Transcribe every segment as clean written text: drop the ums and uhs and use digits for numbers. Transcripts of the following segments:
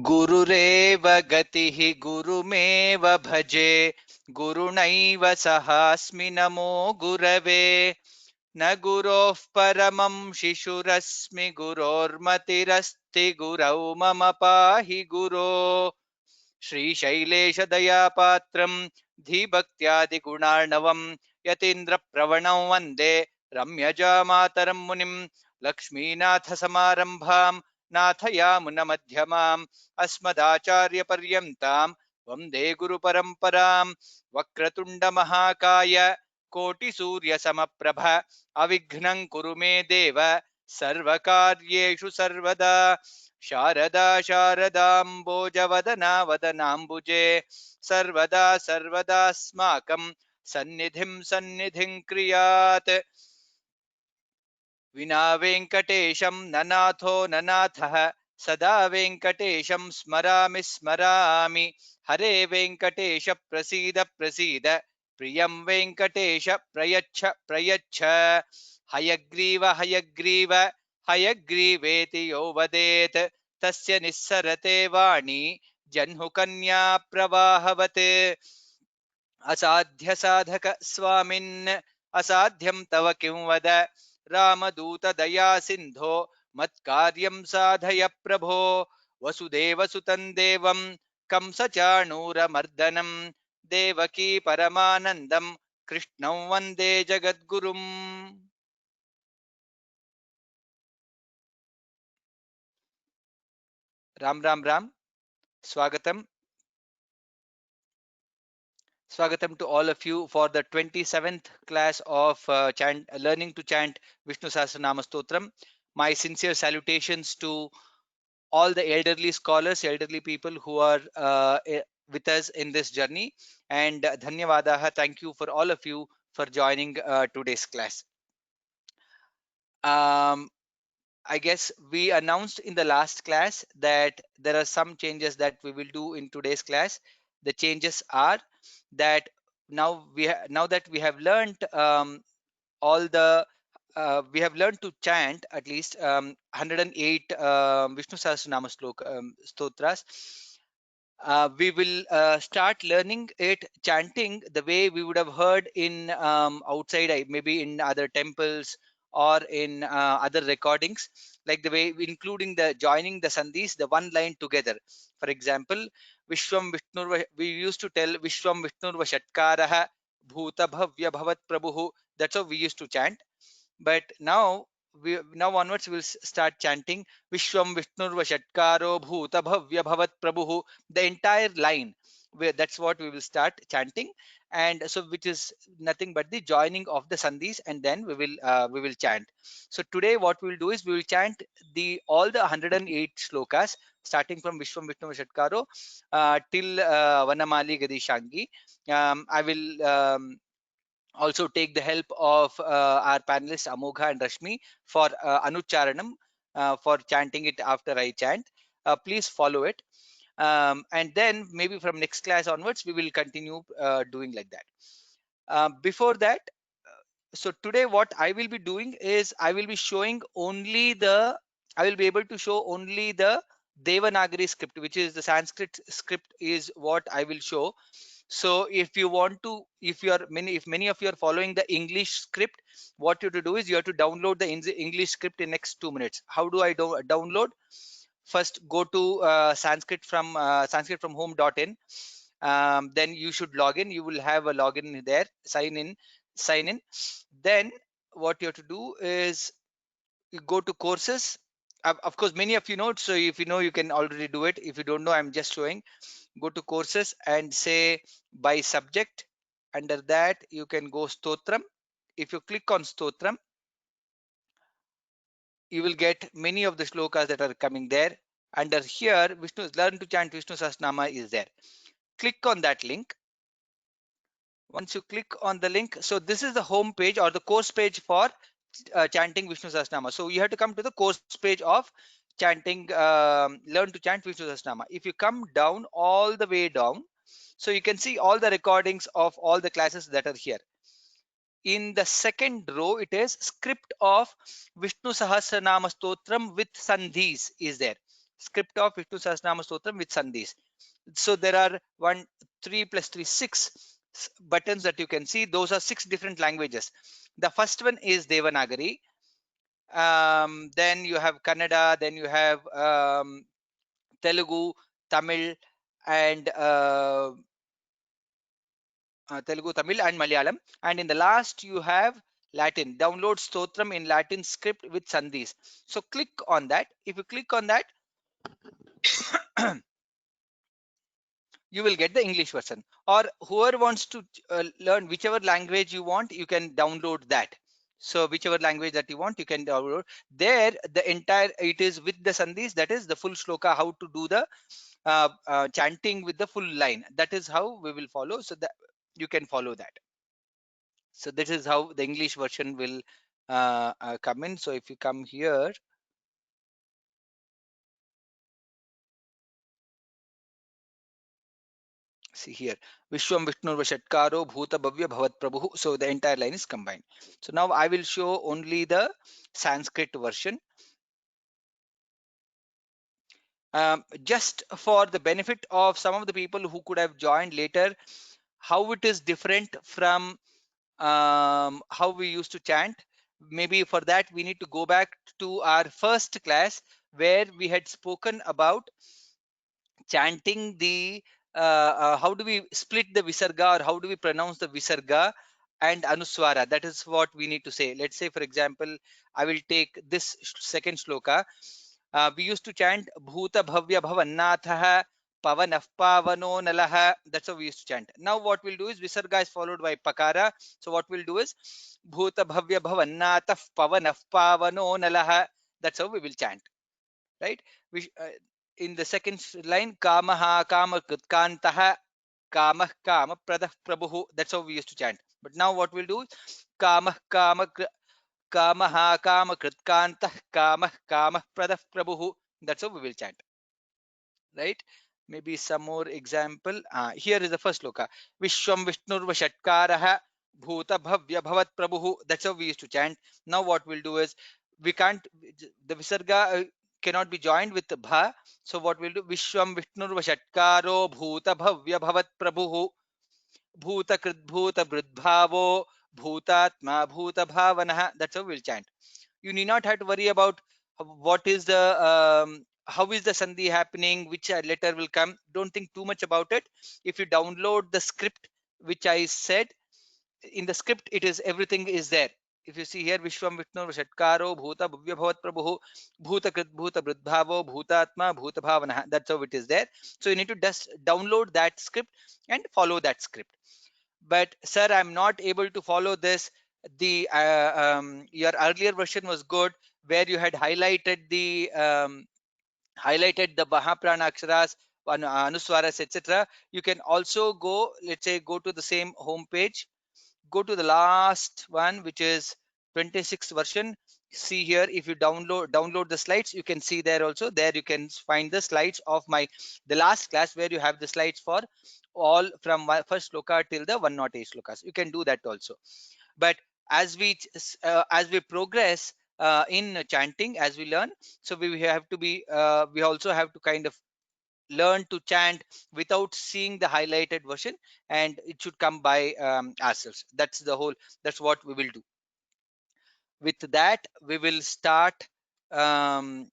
गुरुरेव गतिः गुरुमेव भजे गुरुणैव सहास्मि नमो गुरवे न गुरोः परमं शिशुरस्मि गुरोर्मतिरस्ति गुरौ मम पाहि गुरो श्रीशैलेशदयापात्रं धीभक्त्यादिगुणार्णवं यतीन्द्रप्रवणं वन्दे रम्यजामातरं मुनिं लक्ष्मीनाथसमारम्भां नाथयामुनमध्यमाम् अस्मदाचार्यपर्यन्तां वन्दे गुरुपरम्परां वक्रतुण्डमहाकाय कोटिसूर्यसमप्रभ अविघ्नं कुरु मे देव सर्वकार्येषु सर्वदा शारदा शारदाम्बोजवदना वदनाम्बुजे सर्वदा सर्वदास्माकं सन्निधिं क्रियात् विना वेङ्कटेशं ननाथो ननाथः सदा वेङ्कटेशं स्मरामि स्मरामि हरे वेङ्कटेश प्रसीद प्रसीद प्रियं वेङ्कटेश प्रयच्छ प्रयच्छ हयग्रीव हयग्रीव हयग्रीवेति यो वदेत् तस्य निस्सरते वाणी जह्नुकन्या प्रवाहवत् असाध्य साधक स्वामिन् असाध्यं तव किं वद रामदूत दया सिन्धो मत्कार्यं साधय प्रभो वसुदेवसुतं देवं कंसचाणूरमर्दनं देवकी परमानन्दं कृष्णं वन्दे जगद्गुरुम् राम राम राम स्वागतम Swagatam to all of you for the 27th class of learning to chant Vishnu Sahasranama Stotram. My sincere salutations to all the elderly scholars, elderly people who are with us in this journey. And Dhanyavadaha, thank you for all of you for joining today's class. I guess we announced in the last class that there are some changes that we will do in today's class. The changes are that now that we have learned all the we have learned to chant at least 108 Vishnu Sahasranama stotras. We will start learning it chanting the way we would have heard in outside, maybe in other temples or in other recordings, like the way including the joining the sandhis, the one line together. For example, Vishwam Vishnurva, we used to tell Vishwam Vishnurva Shatkaraha Bhuta Bhavya Bhavat Prabhu. That's how we used to chant. But now onwards we'll start chanting Vishwam Vishnurva Shatkaro Bhuta Bhavya Bhavat Prabhu, the entire line. That's what we will start chanting, and so which is nothing but the joining of the sandhis, and then we will chant. So today what we will do is we will chant the all the 108 shlokas starting from Vishwam Vishnu Shatkaro till Vanamali Gadi Shangi. I will also take the help of our panelists Amogha and Rashmi for Anucharanam, for chanting it after I chant. Please follow it. And then maybe from next class onwards, we will continue doing like that. Before that, so today what I will be doing is I will be showing only the, I will be able to show only the Devanagari script, which is the Sanskrit script is what I will show. So if you want to, if many of you are following the English script, what you have to do is you have to download the English script in next 2 minutes. How do I download? First go to Sanskrit from home.in. Then you should log in. You will have a login there. Sign in. Then what you have to do is you go to courses. Of course, many of you know it, so if you know, you can already do it. If you don't know, I'm just showing. Go to courses and say by subject. Under that you can go Stotram. If you click on Stotram, you will get many of the shlokas that are coming there. Under here, learn to chant Vishnu Sahasranama is there. Click on that link. Once you click on the link, so this is the home page or the course page for chanting Vishnu Sahasranama. So you have to come to the course page of chanting, learn to chant Vishnu Sahasranama. If you come down, all the way down, so you can see all the recordings of all the classes that are here. In the second row, it is script of Vishnu Sahasranama Stotram with Sandhis is there. script of Vishnu Sahasranama Stotram with Sandhis. So there are 1, 3 plus 3, 6 buttons that you can see. Those are 6 different languages. The first one is Devanagari. Then you have Kannada. Then you have Telugu, Tamil, and Telugu, Tamil, and Malayalam. And in the last, you have Latin. Download Stotram in Latin script with Sandhis. So click on that. If you click on that, you will get the English version. Or whoever wants to learn whichever language you want, you can download that. So whichever language that you want, you can download. There, the entire, it is with the Sandhis, that is the full shloka, how to do the chanting with the full line. That is how we will follow. So that you can follow that. So this is how the English version will come in. So if you come here, see here, Vishwam Vishnurva Shatkaro Bhuta Bhavya Bhavat Prabhu. So the entire line is combined. So now I will show only the Sanskrit version. Just for the benefit of some of the people who could have joined later, how it is different from how we used to chant. Maybe for that we need to go back to our first class where we had spoken about chanting the how do we split the visarga, or how do we pronounce the visarga and anuswara. That is what we need to say. Let's say, for example, I will take this second shloka. We used to chant bhuta bhavya bhavannatha pavanah pavano nalaha. That's how we used to chant. Now what we'll do is visarga is followed by pakara. So what we'll do is bhuta bhavya bhavannatha pavanah pavano nalaha. That's how we will chant, right? we in the second line, kamaha kama kritkantaha kamah kama pradah prabhu. That's how we used to chant. But now what we'll do, kamah kama kamaha kama kritkantah kamah kama pradah prabhu. That's how we will chant, right? Maybe some more example. Here is the first loka. Vishwam Vishnurva Shatkaraha Bhuta Bhavya Bhavat Prabhu. That's how we used to chant. Now what we'll do is, we can't, the Visarga cannot be joined with the Bha. So what we'll do, Vishwam Vishnurva Shatkaro Bhuta Bhavya Bhavat Prabhu. Bhuta Kritbhuta Bridbhavo Bhutatma Bhuta Bhavanaha. That's how we'll chant. You need not have to worry about what is the how is the sandhi happening, which letter will come. Don't think too much about it. If you download the script which I said, in the script it is, everything is there. If you see here, Vishwam Vishnu Shatkaro Bhuta Bhavya Bhavat Prabhu Bhuta Krit Bhuta Bridbhavo Bhutatma Bhuta Bhavana. That's how it is there. So you need to just download that script and follow that script. But sir, I'm not able to follow this. The your earlier version was good, where you had highlighted the Mahaprana Aksharas, Anuswaras, etc. You can also go, let's say, go to the same home page, go to the last one, which is 26th version. See here, if you download the slides, you can see there also. There you can find the slides of the last class, where you have the slides for all from my first sloka till the 108 slokas. You can do that also. But as we progress in chanting, as we learn, so we have to be we also have to kind of learn to chant without seeing the highlighted version, and it should come by ourselves. That's what we will do. With that, we will start the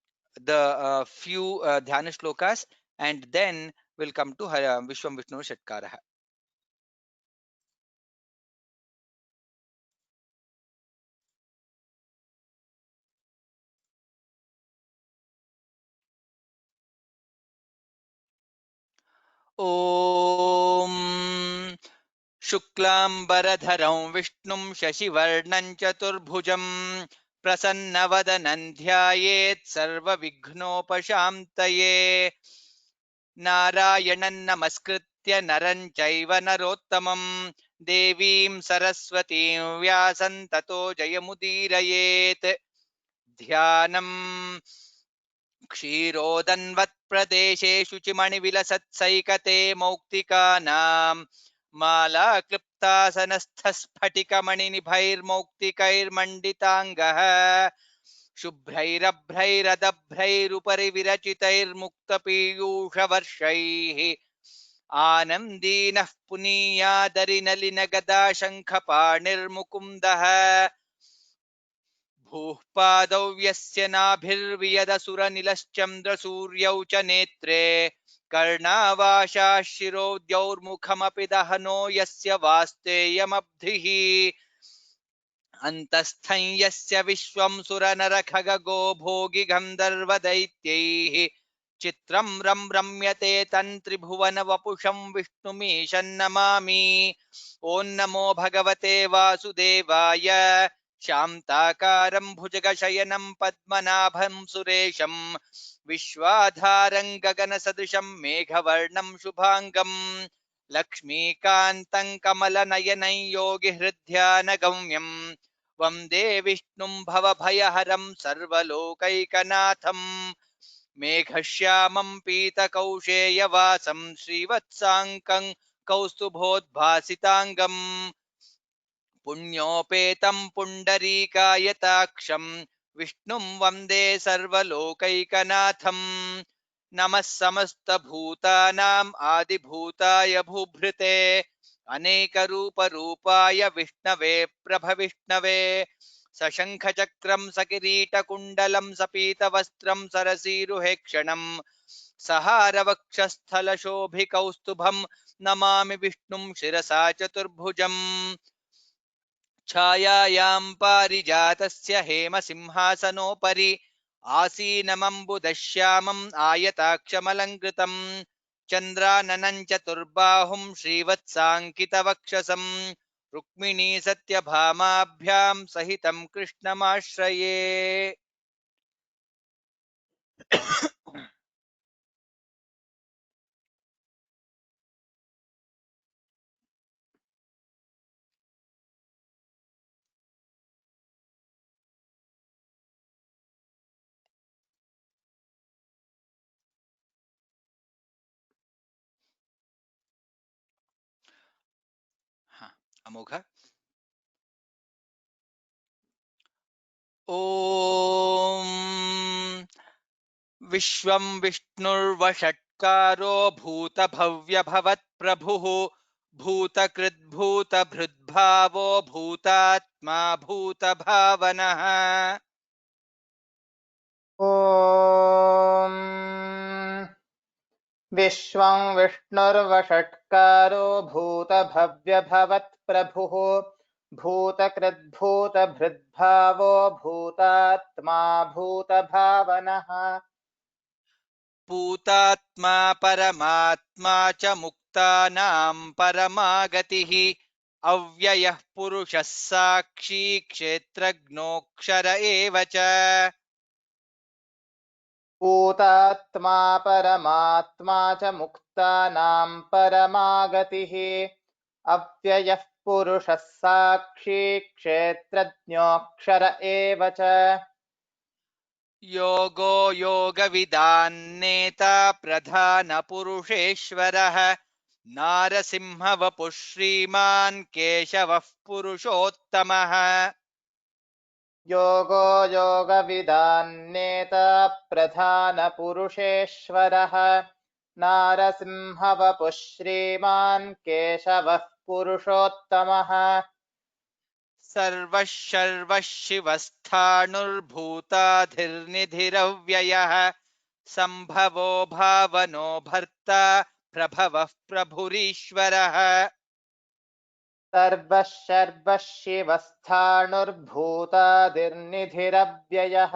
few dhyana shlokas, and then we'll come to Vishwam Vishnu Shatkaraha. Om शुक्लांबरधरं विष्णुं शशिवर्णं चतुर्भुजं प्रसन्नवदनं ध्यायेत् सर्वविघ्नोपशान्तये नारायणं नमस्कृत्य नरं चैव नरोत्तमं देवीं सरस्वतीं व्यासं ततो जयमुदीरयेत् ध्यानम् क्षीरोदन्वत्प्रदेशे शुचिमणिविलसत्सैकते मौक्तिकानां माला क्लृप्तासनस्थस्फटिकमणिनिभैर्मौक्तिकैर्मण्डिताङ्गः शुभ्रैरभ्रैरदभ्रैरुपरि विरचितैर्मुक्तपीयूषवर्षैः आनन्दीनः पुनीयादरिनलिनगदा शङ्खपाणिर्मुकुन्दः भूः पादौ यस्य नाभिर्वियदसुरनिलश्चन्द्रसूर्यौ च नेत्रे कर्णावाशाः शिरोद्यौर्मुखमपि दहनो यस्य वास्तेयमब्धिः अन्तस्थं यस्य विश्वं सुरनरखगो भोगि गन्धर्वदैत्यैः चित्रं रम्यते तन्त्रिभुवन वपुषं विष्णुमीशन्नमामि ॐ नमो भगवते वासुदेवाय शान्ताकारं भुजगशयनं पद्मनाभं सुरेशं विश्वाधारं गगनसदृशं मेघवर्णं शुभाङ्गं लक्ष्मीकान्तं कमलनयनं योगिहृद्ध्यानगम्यं वन्दे विष्णुं भवभयहरं सर्वलोकैकनाथं मेघश्यामं पीतकौशेयवासं श्रीवत्साङ्कं कौस्तुभोद्भासिताङ्गम् पुण्योपेतं पुण्डरीकायताक्षं विष्णुं वन्दे सर्वलोकैकनाथं नमः समस्तभूतानाम् आदिभूताय भूभृते अनेकरूपरूपाय विष्णवे प्रभविष्णवे सशङ्खचक्रं सकिरीटकुण्डलं सपीतवस्त्रं सरसीरुहेक्षणं सहारवक्षस्थलशोभिकौस्तुभं नमामि विष्णुं शिरसा चतुर्भुजम् छायायां पारिजातस्य हेमसिंहासनोपरि आसीनमम्बुदश्यामम् आयताक्षमलङ्कृतं चन्द्राननं चतुर्बाहुं श्रीवत्साङ्कितवक्षसं रुक्मिणी सत्यभामाभ्यां सहितं कृष्णमाश्रये। अमोघ ॐ विश्वं विष्णुर्वषट्कारो भूतभव्यभवत्प्रभुः भूतकृद्भूतभृद्भावो भूतात्मा भूतभावनः ॐ विश्वं विष्णुर्वषट्कारो भूतभव्यभवत्प्रभुः भूतकृद्भूतभृद्भावो भूतात्मा भूतभावनः भूतात्मा परमात्मा च मुक्तानां परमागतिः अव्ययः पुरुषः साक्षी क्षेत्रज्ञोऽक्षर एव च भूतात्मा परमात्मा च मुक्तानां परमागतिः अव्ययः पुरुषः साक्षी क्षेत्रज्ञोऽक्षर एव च योगो योगविदान्नेता प्रधानपुरुषेश्वरः नारसिंहवपुः श्रीमान् केशवः पुरुषोत्तमः योगो योगविदान्नेता प्रधानपुरुषेश्वरः नारसिंहवपुः श्रीमान् केशवः पुरुषोत्तमः सर्वः शर्वः शिवस्थाणुर्भूताधिर्निधिरव्ययः सम्भवो भावनो भर्ता प्रभवः प्रभुरीश्वरः सर्वः शर्वः शिवस्थाणुर्भूतादिर्निधिरव्ययः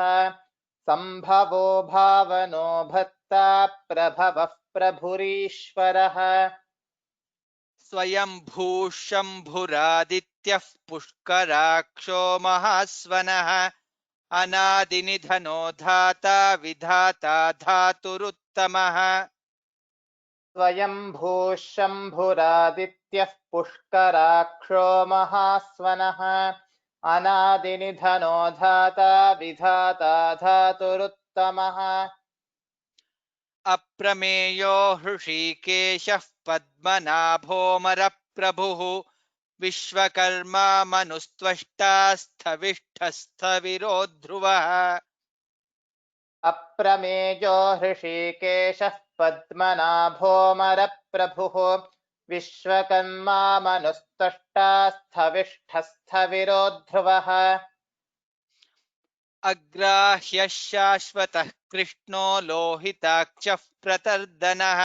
सम्भवो भावनो भर्ता प्रभवः प्रभुरीश्वरः स्वयंभूः शम्भुरादित्यः पुष्कराक्षो महास्वनः अनादिनिधनो धाता विधाता धातुरुत्तमः स्वयंभूः शम्भुरादित्यः पुष्कराक्षो महास्वनः अनादिनिधनो धाता विधाता धातुरुत्तमः अप्रमेयो हृषीकेशः पद्मनाभोऽमरप्रभुः विश्वकर्मा मनुस्त्वष्टा स्थविष्ठस्थविरो ध्रुवः अप्रमेयो हृषीकेशः पद्मनाभोऽमरप्रभुः विश्वकर्मा मनुस्तष्टास्थविष्ठस्थविरो ध्रुवः अग्राह्यः शाश्वतः कृष्णो लोहिताक्षः प्रतर्दनः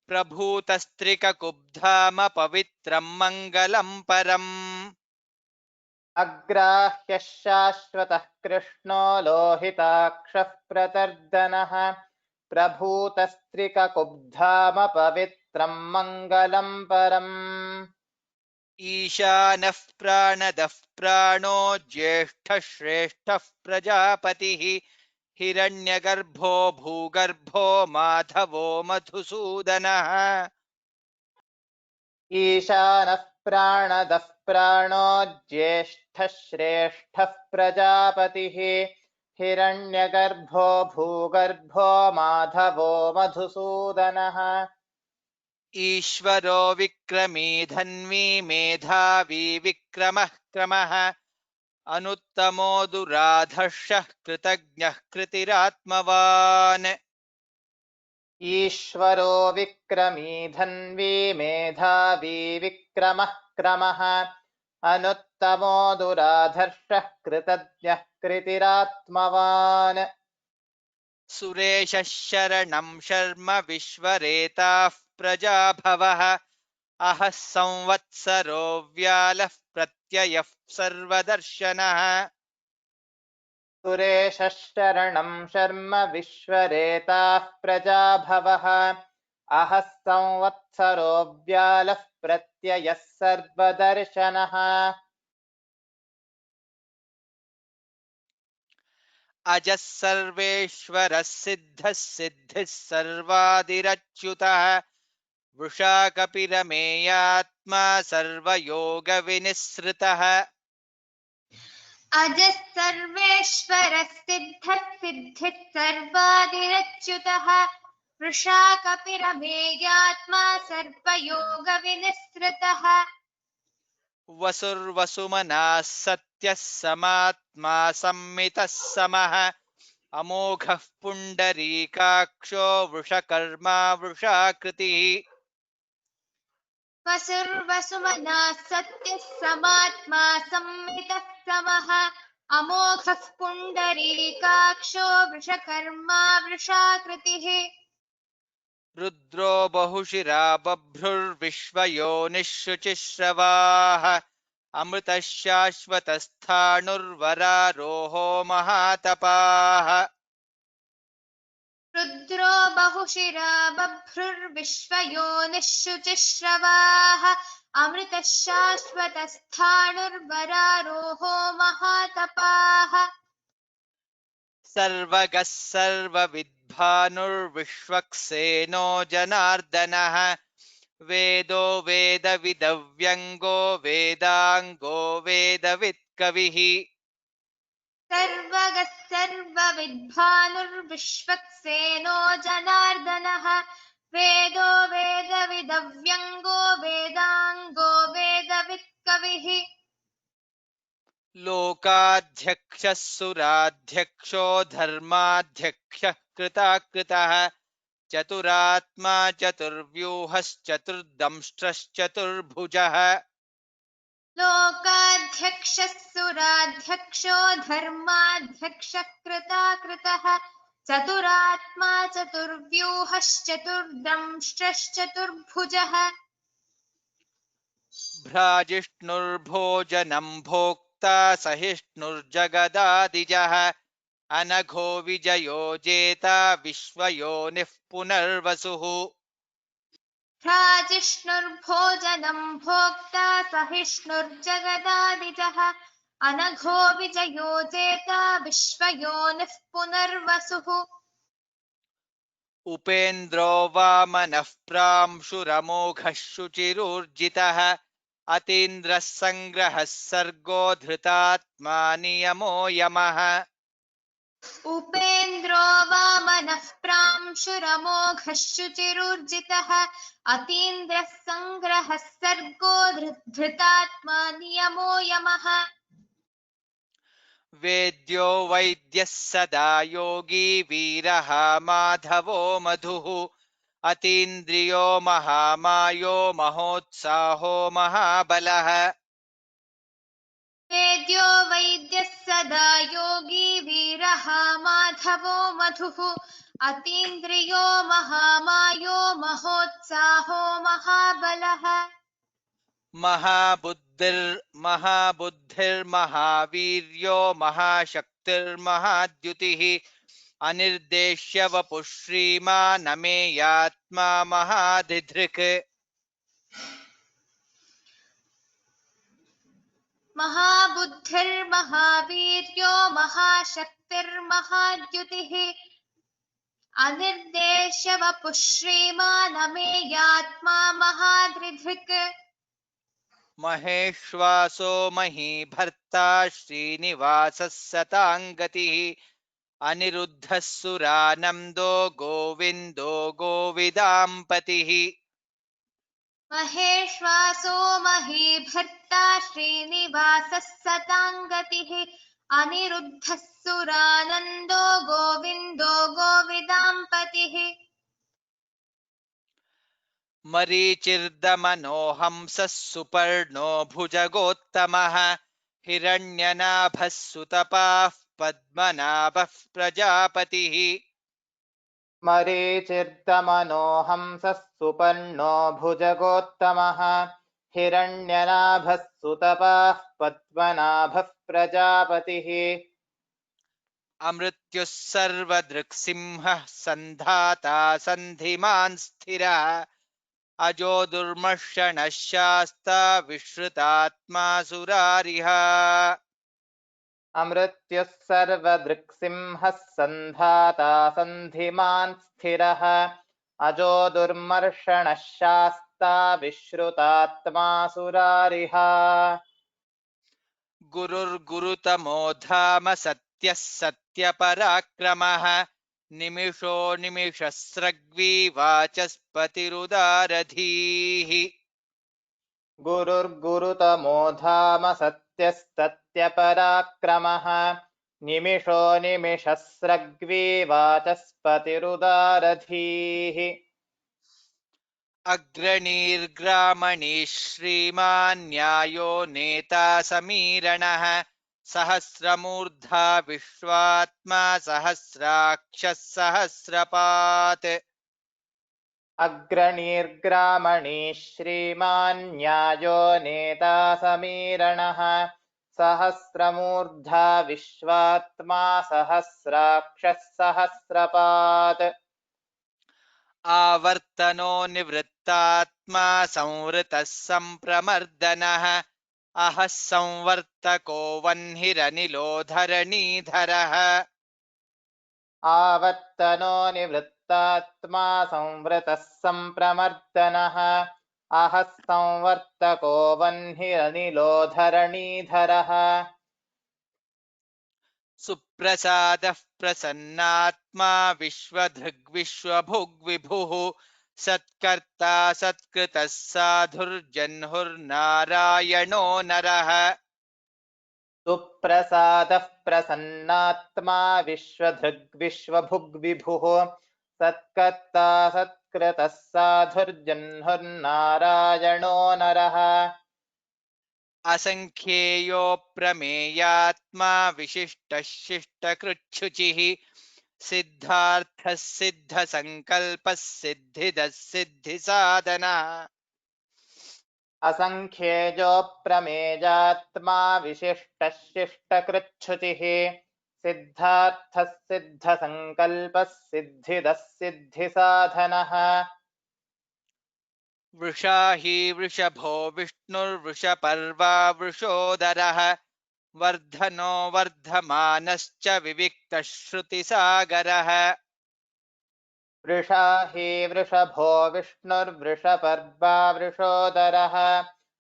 प्रभूतस्त्रिककुब्धाम पवित्रं मङ्गलं परम्। अग्राह्यः शाश्वतः कृष्णो लोहिताक्षः प्रतर्दनः प्रभूतस्त्रिककुब्धाम पवित्रं मङ्गलं परम् ईशानः प्राणदः प्राणो ज्येष्ठः श्रेष्ठः प्रजापतिः हिरण्यगर्भो भूगर्भो माधवो मधुसूदनः। ईशानः प्राणदः प्राणो ज्येष्ठः श्रेष्ठः प्रजापतिः हिरण्यगर्भो भूगर्भो माधवो मधुसूदनः ईश्वरो विक्रमी धन्वी मेधावी विक्रमः क्रमः अनुत्तमो दुराधर्षः कृतज्ञः कृतिरात्मवान्। ईश्वरो विक्रमी धन्वी मेधावी विक्रमः क्रमः अनुत्तमो दुराधर्षः कृतज्ञः कृतिरात्मवान् सुरेशः शरणं शर्म विश्वरेताः प्रजाभवः अहः संवत्सरो व्यालः प्रत्ययः सर्वदर्शनः। सुरेशः शरणं शर्म विश्वरेताः प्रजाभवः अहः संवत्सरो व्यालः प्रत्ययः सर्वदर्शनः अजः सर्वेश्वरः सिद्धः सिद्धिः सर्वादिरच्युतः वृषा कपिरमेयात्मा सर्वयोगविनिःसृतः। अजः सर्वेश्वरः सिद्धः सिद्धिः सर्वादिरच्युतः वृषा कपिरमेयात्मा सर्वयोगविनिःसृतः वसुर्वसुमनः सत्यः समात्मा सम्मितः समः अमोघः पुण्डरीकाक्षो वृषकर्मा वृषाकृतिः। वसुर्वसुमनः सत्यः समात्मा सम्मितः समः अमोघः पुण्डरीकाक्षो वृषकर्मा वृषाकृतिः रुद्रो बहुशिरा बभ्रुर्विश्वयोनिः शुचिश्रवाः अमृतः शाश्वतस्थाणुर्वरारोहो महातपाः। रुद्रो बहुशिरा बभ्रुर्विश्वयोनिः शुचिश्रवाः अमृतः शाश्वतस्थाणुर्वरारोहो महातपाः सर्वगः सर्वविद्भानुर्विश्वक्सेनो जनार्दनः वेदो वेदविदव्यङ्गो वेदाङ्गो वेदवित्कविः। सर्वगः सर्वविद्भानुर्विश्वक्सेनो जनार्दनः वेदो वेदविदव्यङ्गो वेदाङ्गो वेदवित्कविः लोकाध्यक्षः सुराध्यक्षो धर्माध्यक्षः कृताकृतः चतुरात्मा चतुर्व्यूहश्चतुर्दंष्ट्रश्चतुर्भुजः। लोकाध्यक्षः सुराध्यक्षो धर्माध्यक्षः कृताकृतः चतुरात्मा चतुर्व्यूहश्चतुर्दंष्ट्रश्चतुर्भुजः भ्राजिष्णुर्भोजनं भोक्ता सहिष्णुर्जगदादिजः अनघो विजयो जेता विश्वयोनिः पुनर्वसुः। भ्राजिष्णुर्भोजनं भोक्ता सहिष्णुर्जगदादिजः अनघो विजयो जेता विश्वयोनिः पुनर्वसुः उपेन्द्रो वामनः प्रांशुरमोघः शुचिरूर्जितः अतीन्द्रः सङ्ग्रहः सर्गो धृतात्मा नियमो यमः। उपेन्द्रो वामनः प्रांशुरमोघः शुचिरूर्जितः अतीन्द्रः सङ्ग्रहः सर्गो धृतात्मा नियमो यमः वेद्यो वैद्यः सदा योगी वीरः माधवो मधुः अतीन्द्रियो महामायो महोत्साहो महाबलः वेद्यो वैद्यः सदा योगी वीरः माधवो मधुः अतीन्द्रियो महामायो महोत्साहो महाबलः महाबुद्धिर्महावीर्यो महाशक्तिर्महाद्युतिः अनिर्देश्य वपुः श्रीमानमेयात्मा महाधिधृक् महाबुद्धिर्महावीर्यो महाशक्तिर्महाद्युतिः अनिर्देश्य वपुः श्रीमानमेयात्मा महाधृक् महेश्वासो महीभर्ता श्रीनिवासः सताङ्गतिः अनिरुद्धः सुरानन्दो गोविन्दो गोविदाम्पतिः महेश्वासो महीभर्ता श्रीनिवासः सताङ्गतिः अनिरुद्धः सुरानन्दो गोविन्दो गोविदाम्पतिः मरीचिर्दमनोहंसः सुपर्णो भुजगोत्तमः हिरण्यनाभः सुतपाः पद्मनाभः प्रजापतिः मरीचिर्दमनोहंसः सुपर्णो भुजगोत्तमः हिरण्यनाभः सुतपाः पद्मनाभः प्रजापतिः अमृत्युः सर्वदृक्सिंहः सन्धाता सन्धिमान् स्थिरः अजो दुर्मर्षणः शास्ता विश्रुतात्मा सुरारिः अमृत्युः सर्वदृक्सिंहः सन्धाता सन्धिमान् स्थिरः अजो दुर्मर्षणः शास्ता विश्रुतात्मा सुरारिः गुरुर्गुरुतमो धाम सत्यः सत्यपराक्रमः निमिषो निमिषस्रग्वी वाचस्पतिरुदारधीः गुरुर्गुरुतमो धाम सत्यस्तत्यपराक्रमः निमिषो निमिषस्रग्वी वाचस्पतिरुदारधीः अग्रणीर्ग्रामणीः श्रीमान् न्यायो नेता समीरणः सहस्रमूर्धा विश्वात्मा सहस्राक्षः सहस्रपात् अग्रणीर्ग्रामणीः श्रीमान् न्यायो नेता समीरणः सहस्रमूर्धा विश्वात्मा सहस्राक्षः सहस्रपात् आवर्तनो निवृत्तात्मा संवृतः सम्प्रमर्दनः अहः संवर्तको वह्निरनिलो धरणीधरः आवर्तनो निवृत्तात्मा संवृतः सम्प्रमर्दनः अहः संवर्तको वह्निरनिलो धरणीधरः सुप्रसादः प्रसन्नात्मा विश्वधृग्विश्वभुग्विभुः सत्कर्ता सत्कृतः साधुर्जह्नुर्नारायणो नरः सुप्रसादः प्रसन्नात्मा विश्वधृग्विश्वभुग्विभुः सत्कर्ता सत्कृतः साधुर्जह्नुर्नारायणो नरः असङ्ख्येयो प्रमेयात्मा विशिष्टः शिष्टकृच्छुचिः सिद्धार्थः सिद्धसङ्कल्पः सिद्धिदः सिद्धिसाधनः असङ्ख्येयो प्रमेयात्मा विशिष्टः शिष्टकृच्छुचिः सिद्धार्थः सिद्धसङ्कल्पः सिद्धिदः सिद्धिसाधनः वृषा हि वृषभो विष्णुर्वृषपर्वा वृषोदरः वर्धनो वर्धमानश्च विविक्तः श्रुतिसागरः वृषा हि वृषभो विष्णुर्वृषपर्वा वृषोदरः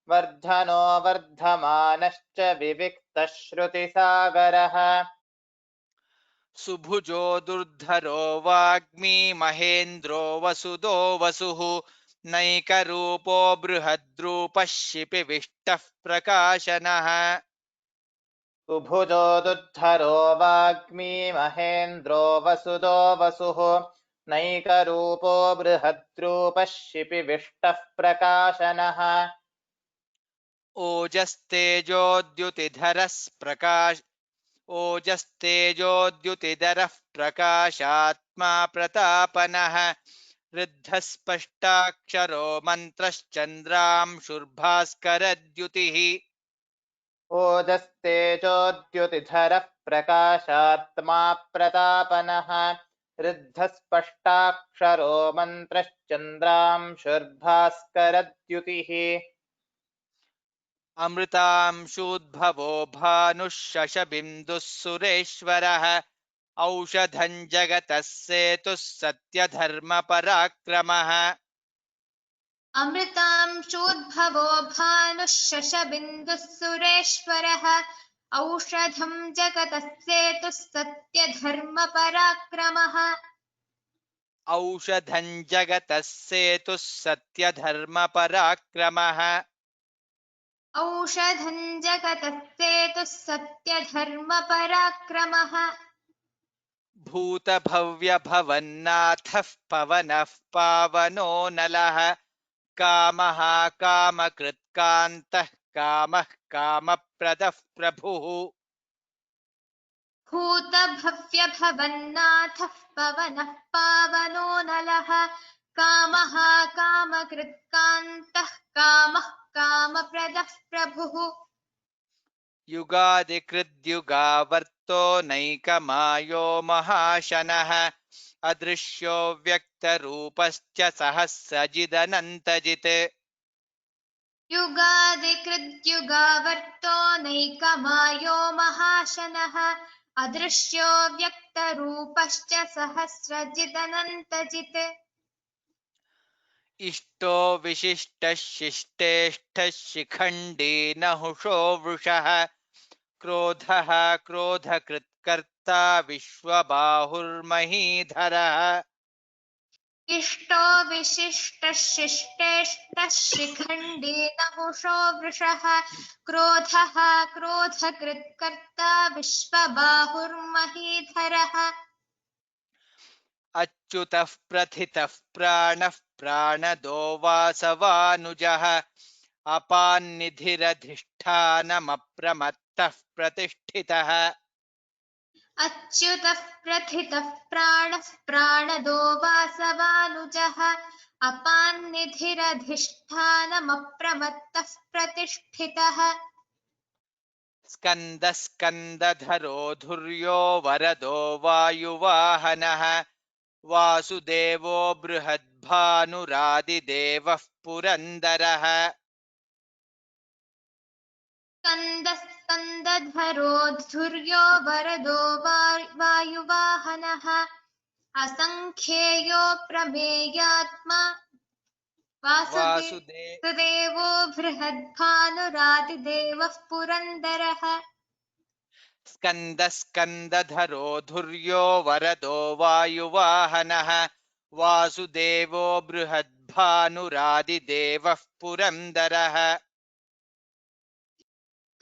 वर्धनो वर्धमानश्च विविक्तः श्रुतिसागरः सुभुजो दुर्धरो वाग्मी महेन्द्रो वसुदो वसुः नैकरूपो बृहद्रूपः शिपिविष्टः प्रकाशनः उभुजो दुद्धरो वाग्मी महेन्द्रो वसुदो वसुः नैकरूपो बृहद्रूपः शिपिविष्टः प्रकाशनः ओजस्तेजोद्युतिधरः प्रकाश ओजस्तेजोद्युतिधरः प्रकाशात्मा प्रतापनः ऋद्धस्पष्टाक्षरो मन्त्रश्चन्द्रांशुर्भास्करद्युतिः ओजस्तेजोद्युतिधरः प्रकाशात्मा प्रतापनः ऋद्धस्पष्टाक्षरो मन्त्रश्चन्द्रांशुर्भास्करद्युतिः अमृतांशूद्भवो भानुः शशबिन्दुः सुरेश्वरः औषधं जगतः सेतुः सत्यधर्मपराक्रमः अमृतांशोद्भवो भानुः शशबिन्दुः सुरेश्वरः औषधं जगतः सेतुः सत्यधर्मपराक्रमः औषधं जगतः सेतुः सत्यधर्मपराक्रमः औषधं जगतः सेतुः सत्यधर्मपराक्रमः भूतभव्यभवन्नाथः पवनः पावनो नलः कामः कामकृत्कान्तः कामः कामप्रदः प्रभुः भूतभव्यभवन्नाथः पवनः पावनो नलः कामः कामकृत्कान्तः कामः कामप्रदः प्रभुः युगादिकृद्युगावर्तो नैकमायो महाशनः अदृश्यो व्यक्तरूपश्च सहस्रजिदनन्तजित् युगादिकृद्युगावर्तो नैकमायो महाशनः अदृश्यो व्यक्तरूपश्च सहस्रजिदनन्तजित् इष्टो विशिष्टः शिष्टेष्ठः शिखण्डी नहुषो वृषः क्रोधः क्रोधकृत्कर्ता विश्वबाहुर्महीधरः इष्टो विशिष्टः शिष्टेष्टः शिखण्डी नहुषो वृषः क्रोधः क्रोधकृत्कर्ता विश्वबाहुर्महीधरः अच्युतः प्रथितः प्राणः प्राणदो वासवानुजः अपान्निधिरधिष्ठानमप्रमत्तः प्रतिष्ठितः अच्युतः प्रथितः प्राणः प्राणदो वासवानुजः अपान्निधिरधिष्ठानमप्रमत्तः प्रतिष्ठितः स्कन्दः स्कन्दधरो धुर्यो वरदो वायुवाहनः वासुदेवो बृहद्भानुरादिदेवः पुरन्दरः स्कन्दस्कन्दधरो धुर्यो वरदो वायुवाहनः असङ्ख्येयो प्रमेयात्मा वासुदेव वासुदेवो बृहद्भानुरादिदेवः पुरन्दरः स्कन्दः स्कन्दधरो धुर्यो वरदो वायुवाहनः वासुदेवो बृहद्भानुरादिदेवः पुरन्दरः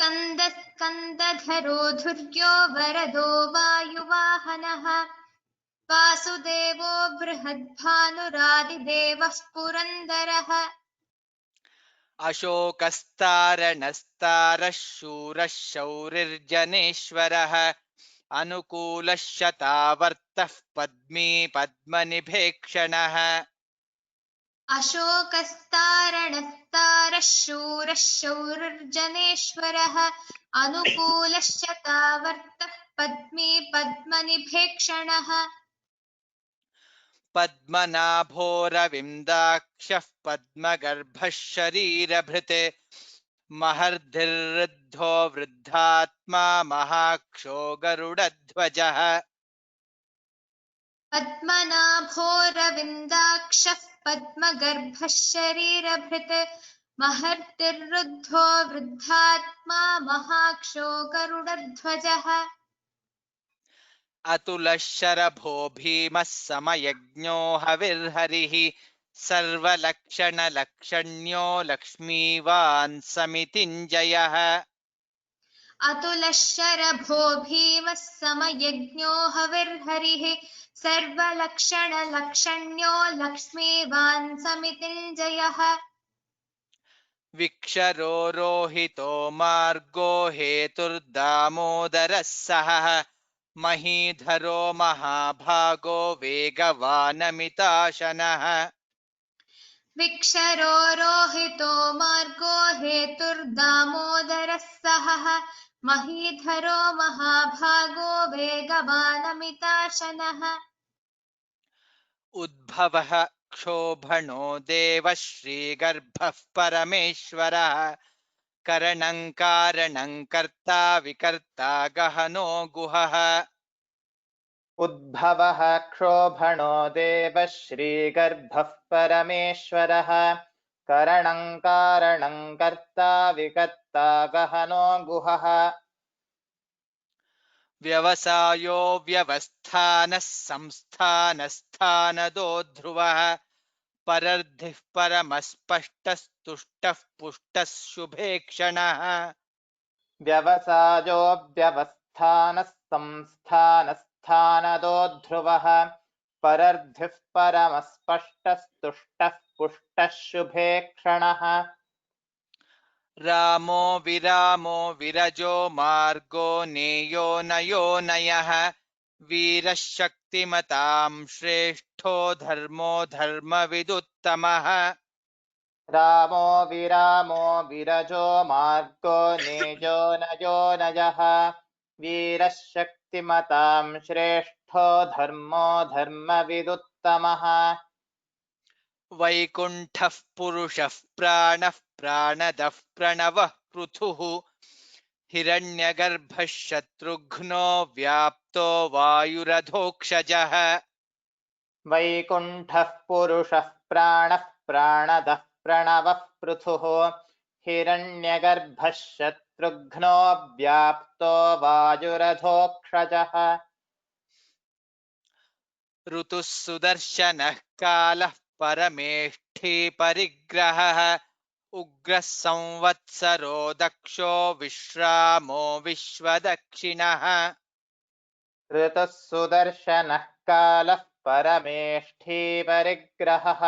स्कन्दस्कन्दधरो धुर्यो वरदो वायुवाहनः वासुदेवो बृहद्भानुरादिदेवः पुरन्दरः अशोकस्तारणस्तारः शूरः शौरिर्जनेश्वरः अनुकूलः शतावर्तः पद्मी पद्मनिभेक्षणः अशोकस्तारणस्तारः शूरः शौरिर्जनेश्वरः अनुकूलः शतावर्तः पद्मी पद्मनिभेक्षणः पद्मनाभोरविन्दाक्षः पद्मगर्भः शरीरभृत् महर्धिर्वृद्धो वृद्धात्मा महाक्षो गरुडध्वजः पद्मनाभोरविन्दाक्षः पद्मगर्भः शरीरभृत् महर्तिर्वृद्धो वृद्धात्मा महाक्षो गरुडध्वजः अतुलः शरभो भीमः समयज्ञो हविर्हरिः सर्वलक्षणलक्षण्यो लक्ष्मीवान् समितिञ्जयः अतुलः शरभो भीमः समयज्ञो हविर्हरिः सर्वलक्षणलक्षण्यो लक्ष्मीवान् समितिञ्जयः विक्षरो रोहितो मार्गो हेतुर्दामोदरः सहः महीधरो महाभागो वेगवानमिताशनः विक्षरो रोहितो मार्गो हेतुर्दामोदरः सहः महीधरो महाभागो वेगवानमिताशनः उद्भवः क्षोभणो देवः श्रीगर्भः परमेश्वरः करणं कारणं कर्ता विकर्ता गहनो गुहः उद्भवः क्षोभणो देवः श्रीगर्भः परमेश्वरः करणं कारणं कर्ता विकर्ता गहनो गुहः व्यवसायो व्यवस्थानः संस्थानस्थानदो ध्रुवः परर्धिः परमस्पष्टस्तुष्टः पुष्टः शुभेक्षणः व्यवसायोऽव्यवस्थानः संस्थानस्थानदो ध्रुवः परर्धिः परमस्पष्टस्तुष्टः पुष्टः शुभेक्षणः रामो विरामो विरजो मार्गो नेयो नयो नयः वीरः शक्तिमतां श्रेष्ठो धर्मो धर्मविदुत्तमः रामो विरामो विरजो मार्गो नेयो नयो नयः वीरः शक्तिमतां श्रेष्ठो धर्मो धर्मविदुत्तमः वैकुण्ठः पुरुषः प्राणः प्राणदः प्रणवः पृथुः हिरण्यगर्भः शत्रुघ्नो व्याप्तो वायुरधोक्षजः वैकुण्ठः पुरुषः प्राणः प्राणदः प्रणवः पृथुः हिरण्यगर्भः शत्रुघ्नो व्याप्तो वायुरधोक्षजः ऋतुः सुदर्शनः कालः परमेष्ठी परिग्रहः उग्रः संवत्सरो दक्षो विश्रामो विश्वदक्षिणः ऋतुः सुदर्शनः कालः परमेष्ठी परिग्रहः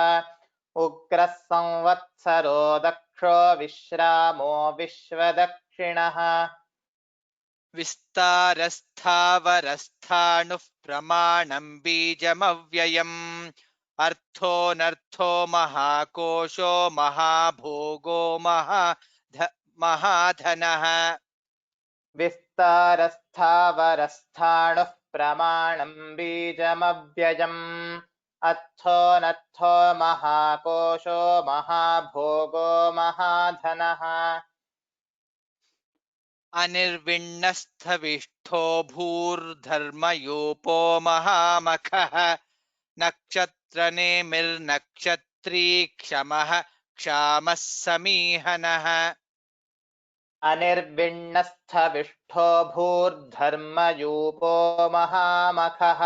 उग्रः संवत्सरो दक्षो विश्रामो विश्वदक्षिणः विस्तारस्थावरस्थाणुः प्रमाणं बीजमव्ययम् अर्थोऽनर्थो महाकोशो महाभोगो महाधनः विस्तारस्थावरस्थाणुः प्रमाणं बीजमव्ययम् अर्थोऽनर्थो महाकोशो महाभोगो महाधनः अनिर्विण्णस्थविष्ठो भूर्धर्मयूपो महामखः नक्षत्रनेमिर्नक्षत्री क्षमः क्षामः समीहनः अनिर्विण्णस्थविष्ठो भूर्धर्मयूपो महामखः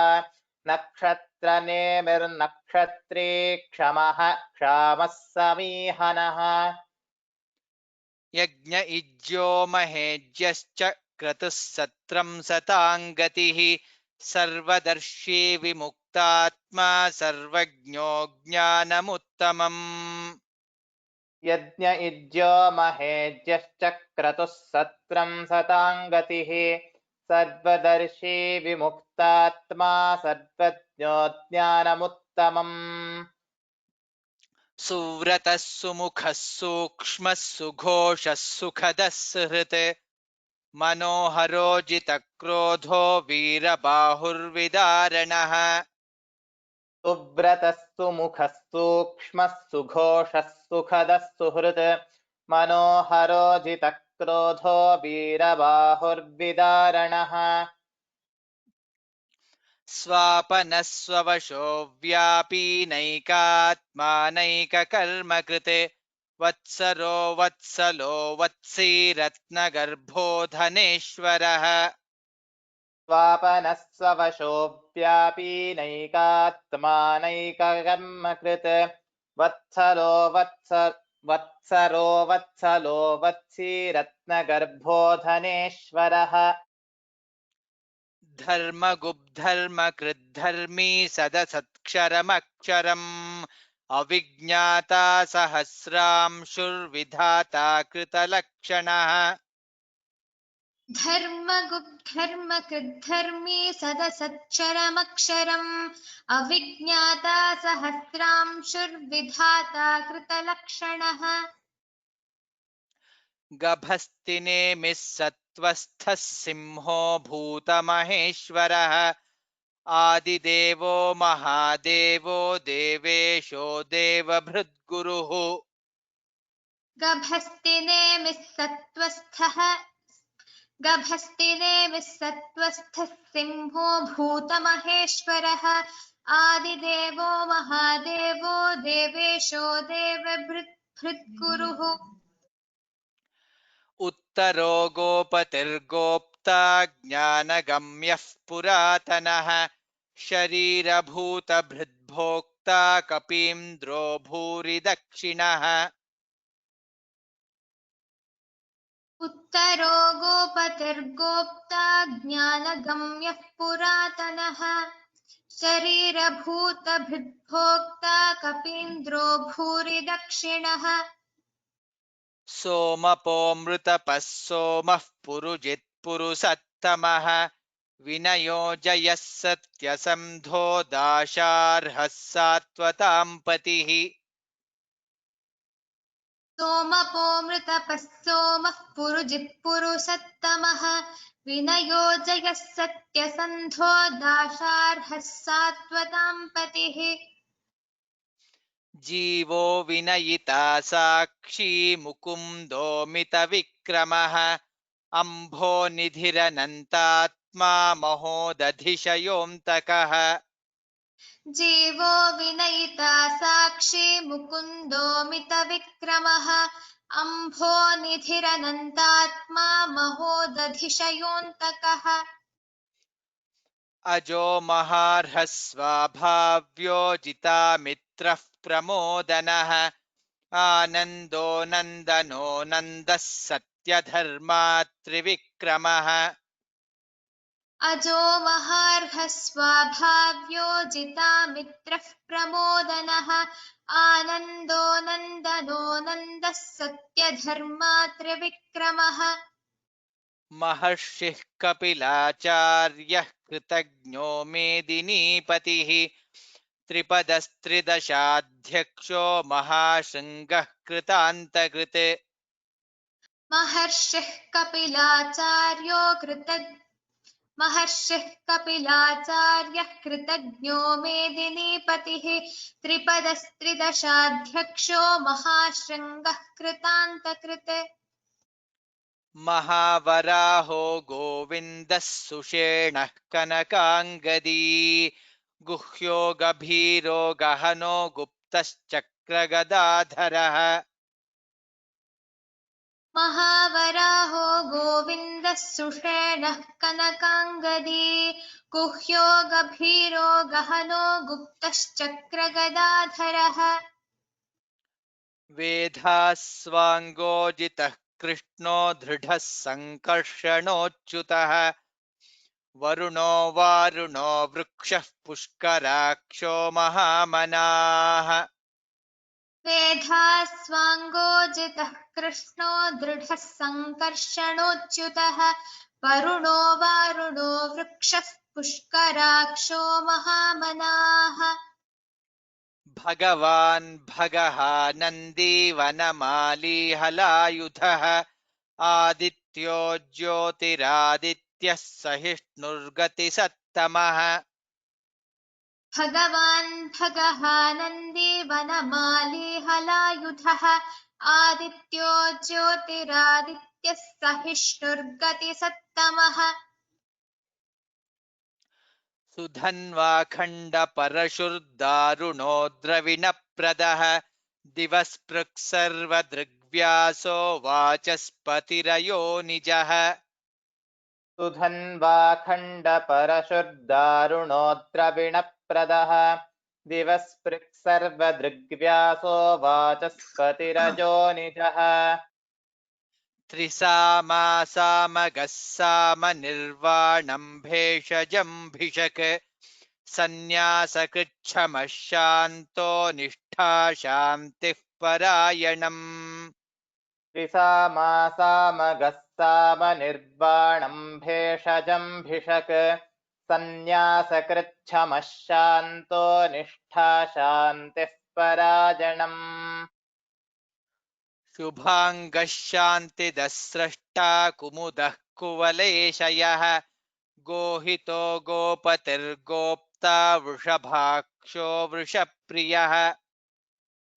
नक्षत्रनेमिर्नक्षत्री क्षमः क्षामः समीहनः यज्ञ इज्यो महेज्यश्च क्रतुः सत्रं सतां गतिः सर्वदर्शी विमुक्तात्मा सर्वज्ञो ज्ञानमुत्तमम् यज्ञ इज्यो महेज्यश्च क्रतुः सत्रं सतां गतिः सर्वदर्शी विमुक्तात्मा सर्वज्ञो ज्ञानमुत्तमम् सुव्रतः सुमुखः सूक्ष्मः सुघोषः सुखदः सुहृत् मनोहरो जितक्रोधो वीरबाहुर्विदारणः सुव्रतः सुमुखः सूक्ष्मः सुघोषः सुखदः सुहृत् मनोहरो जितक्रोधो वीरबाहुर्विदारणः स्वापनः स्ववशो व्यापी नैकात्मानैककर्मकृत् वत्सरो वत्सलो वत्सी रत्नगर्भो धनेश्वरः स्वापनः स्ववशो व्यापी नैकात्मानैककर्मकृत् वत्सलो वत्सरो वत्सलो वत्सी रत्नगर्भो धनेश्वरः धर्मगुब्धर्मकृद्धर्मी सदसत्क्षरमक्षरम् अविज्ञाता सहस्रांशुर्विधाता कृतलक्षणः धर्मगुप्धर्मकृद्धर्मी सदसच्चरमक्षरम् अविज्ञाता सहस्रांशुर्विधाता कृतलक्षणः गभस्तिनेमिः सत्त्वस्थः सिंहो भूतमहेश्वरः आदिदेवो महादेवो देवेशो देवभृद्गुरुः गभस्तिनेमिः सत्त्वस्थः सिंहो भूतमहेश्वरः आदिदेवो महादेवो देवेशो देवभृद्गुरुः उत्तरो गोपतिर्गोप्ता ज्ञानगम्यः पुरातनः शरीरभूतभृद्भोक्ता कपीन्द्रो भूरि दक्षिणः उत्तरो गोपतिर्गोप्ता ज्ञानगम्यः पुरातनः शरीरभूतभृद्भोक्ता कपीन्द्रो भूरि दक्षिणः सोमपोऽमृतपः सोमः पुरुजित्पुरुषत्तमः विनयो जयः सत्यसन्धो दाशार्हः सात्वतां पतिः सोमपोऽमृतपः सोमः पुरुजित्पुरुषत्तमः विनयो जयः सत्यसन्धो दाशार्हः सात्वतां पतिः जीवो विनयिता साक्षी मुकुन्दोमितविक्रमः अम्भोनिधिरनन्तात्मा महोदधिशयोऽन्तकः जीवो विनयिता साक्षी मुकुन्दोमितविक्रमः अम्भोनिधिरनन्तात्मा महोदधिशयोऽन्तकः अजो महार्हस्वाभाव्यो जितामित्रः प्रमोदनः आनन्दो नन्दनो नन्दः सत्यधर्मात्रिविक्रमः अजो महार्हस्वाभाव्यो जितामित्रः प्रमोदनः आनन्दो नन्दनो नन्दः सत्यधर्मा त्रिविक्रमः महर्षिः कपिलाचार्यः कृतज्ञो मेदिनीपतिः त्रिपदस्त्रिदशाध्यक्षो महाशृङ्गः कृतान्तकृत् महर्षिः कपिलाचार्यः कृतज्ञो मेदिनीपतिः त्रिपदस्त्रिदशाध्यक्षो महाशृङ्गः कृतान्तकृत् महावराहो गोविन्दः सुषेणः कनकाङ्गदी गुह्यो गभीरो गहनो गुप्तश्चक्रगदाधरः महावराहो गोविन्दः सुषेणः कनकाङ्गदी गुह्यो गभीरो गहनो गुप्तश्चक्रगदाधरः वेधास्वाङ्गोजितः कृष्णो दृढः सङ्कर्षणोच्युतः वरुणो वारुणो वृक्षः पुष्कराक्षो महामनाः वेधास्वाङ्गोजितः कृष्णो दृढः सङ्कर्षणोच्युतः वरुणो वारुणो वृक्षः पुष्कराक्षो महामनाः भगवान् भगः नन्दी वनमाली हलायुधः आदित्यो ज्योतिरादित्यः सहिष्णुर्गतिसत्तमः भगवान् भगः नन्दी वनमाली हलायुधः आदित्यो ज्योतिरादित्यः सहिष्णुर्गतिसत्तमः सुधन्वाखण्डपरशुर्दारुणो द्रविणप्रदः दिवस्पृक् सर्वदृग्व्यासो वाचस्पतिरयो निजः सुधन्वाखण्डपरशुर्दारुणो द्रविणप्रदः दिवस्पृक् सर्वदृग्व्यासो वाचस्पतिरजो निजः त्रिसामासामगः सामनिर्वाणं भेषजं भिषक् सन्न्यासकृच्छमः शान्तो निष्ठा शान्तिः परायणम् त्रिसामासामगः सामनिर्वाणं भेषजं भिषक् सन्न्यासकृच्छमः शान्तो निष्ठा शान्तिः परायणम् शुभाङ्गः शान्तिदस्रष्टा कुमुदः कुवलेशयः गोहितो गोपतिर्गोप्ता वृषभाक्षो वृषप्रियः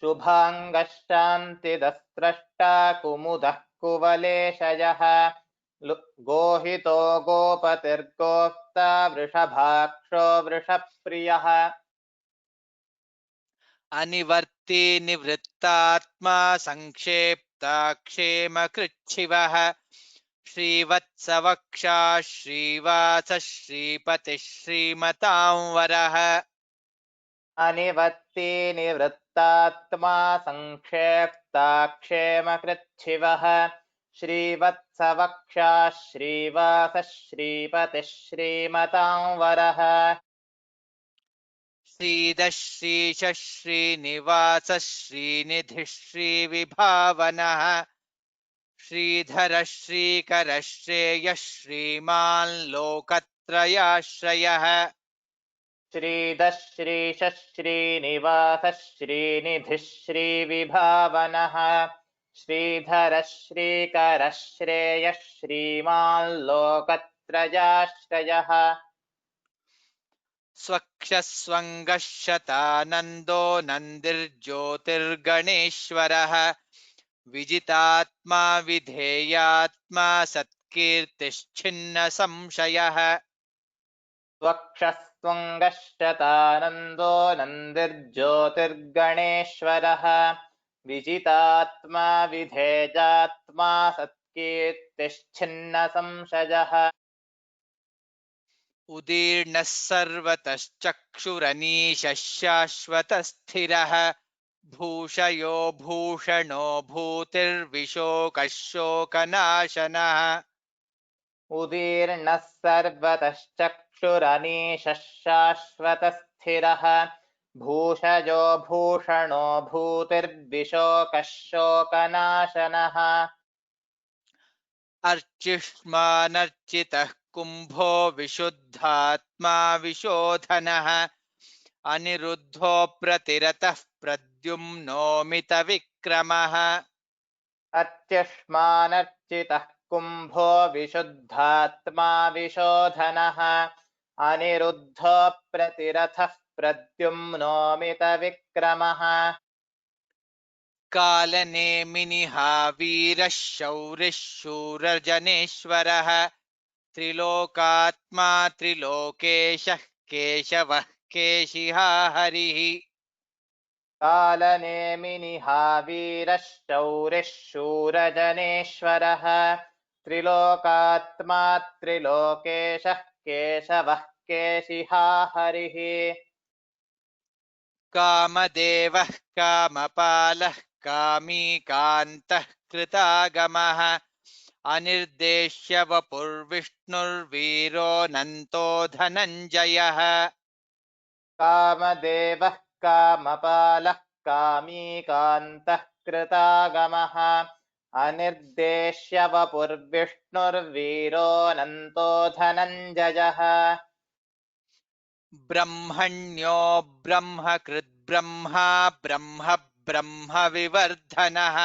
शुभाङ्गः शान्तिदस्रष्टा कुमुदः कुवलेशयः गोहितो गोपतिर्गोप्ता वृषभाक्षो वृषप्रियः अनिवर्ती निवृत्तात्मा संक्षेप्ता क्षेमकृच्छिवः श्रीवत्सवक्षा श्रीवासः श्रीपतिः श्रीमतां वरः अनिवर्ती निवृत्तात्मा संक्षेप्ता क्षेमकृच्छिवः श्रीवत्सवक्षा श्रीवासः श्रीपतिः श्रीमतां वरः श्रीदः श्रीशः श्रीनिवासः श्रीनिधिः श्रीविभावनः श्रीधरः श्रीकरः श्रेयः श्रीमान् लोकत्रयाश्रयः श्रीदः श्रीशः श्रीनिवासः श्रीनिधिः श्रीविभावनः श्रीधरः श्रीकरः श्रेयः श्रीमान् लोकत्रयाश्रयः स्वक्षस्वङ्गः शतानन्दो नन्दिर्ज्योतिर्गणेश्वरः विजितात्मा विधेयात्मा सत्कीर्तिश्छिन्न संशयः त्वक्षस्त्वङ्गश्चतानन्दो नन्दिर्ज्योतिर्गणेश्वरः विजितात्मा विधेयात्मा सत्कीर्तिश्छिन्न संशयः उदीर्णः सर्वतश्चक्षुरनीशः शाश्वतस्थिरः भूषयो भूषणो भूतिर्विशोकः शोकनाशनः उदीर्णः सर्वतश्चक्षुरनीशः शाश्वतस्थिरः भूषजो भूषणो भूतिर्विशोकः शोकनाशनः अर्चिष्मानर्चितः कुम्भो विशुद्धात्मा विशोधनः अनिरुद्धो प्रतिरतः प्रद्युम्नोमितविक्रमः अर्च्यष्मानर्चितः कुम्भो विशुद्धात्मा विशोधनः अनिरुद्धो प्रतिरथः प्रद्युम्नोमितविक्रमः कालनेमिनिहावीरः शौरिः शूरजनेश्वरः त्रिलोकात्मा त्रिलोकेशः केशवः केशिहा हरिः कालनेमिनिहावीरः शौरिः शूरजनेश्वरः त्रिलोकात्मा त्रिलोकेशः केशवः केशिहा हरिः कामदेवः कामपालः कामी कान्तः कृतागमः अनिर्देश्य वपुर्विष्णुर्वीरोऽनन्तो धनञ्जयः कामदेवः कामपालः कामीकान्तः कृतागमः अनिर्देश्य वपुर्विष्णुर्वीरोऽनन्तो धनञ्जयः ब्रह्मण्यो ब्रह्मकृद्ब्रह्मा ब्रह्म ब्रह्मविवर्धनः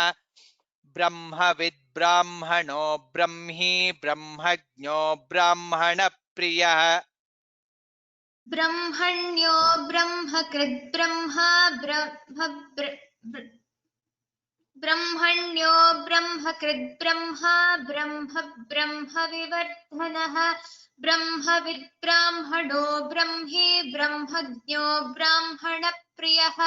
ब्रह्मविद्ब्राह्मणो ब्रह्मी ब्रह्मज्ञो ब्राह्मणप्रियः ब्रह्मण्यो ब्रह्मकृद्ब्रह्मा ब्रह्मण्यो ब्रह्मकृद्ब्रह्मा ब्रह्मविवर्धनः ब्रह्मविद्ब्राह्मणो ब्रह्मी ब्रह्मज्ञो ब्राह्मणप्रियः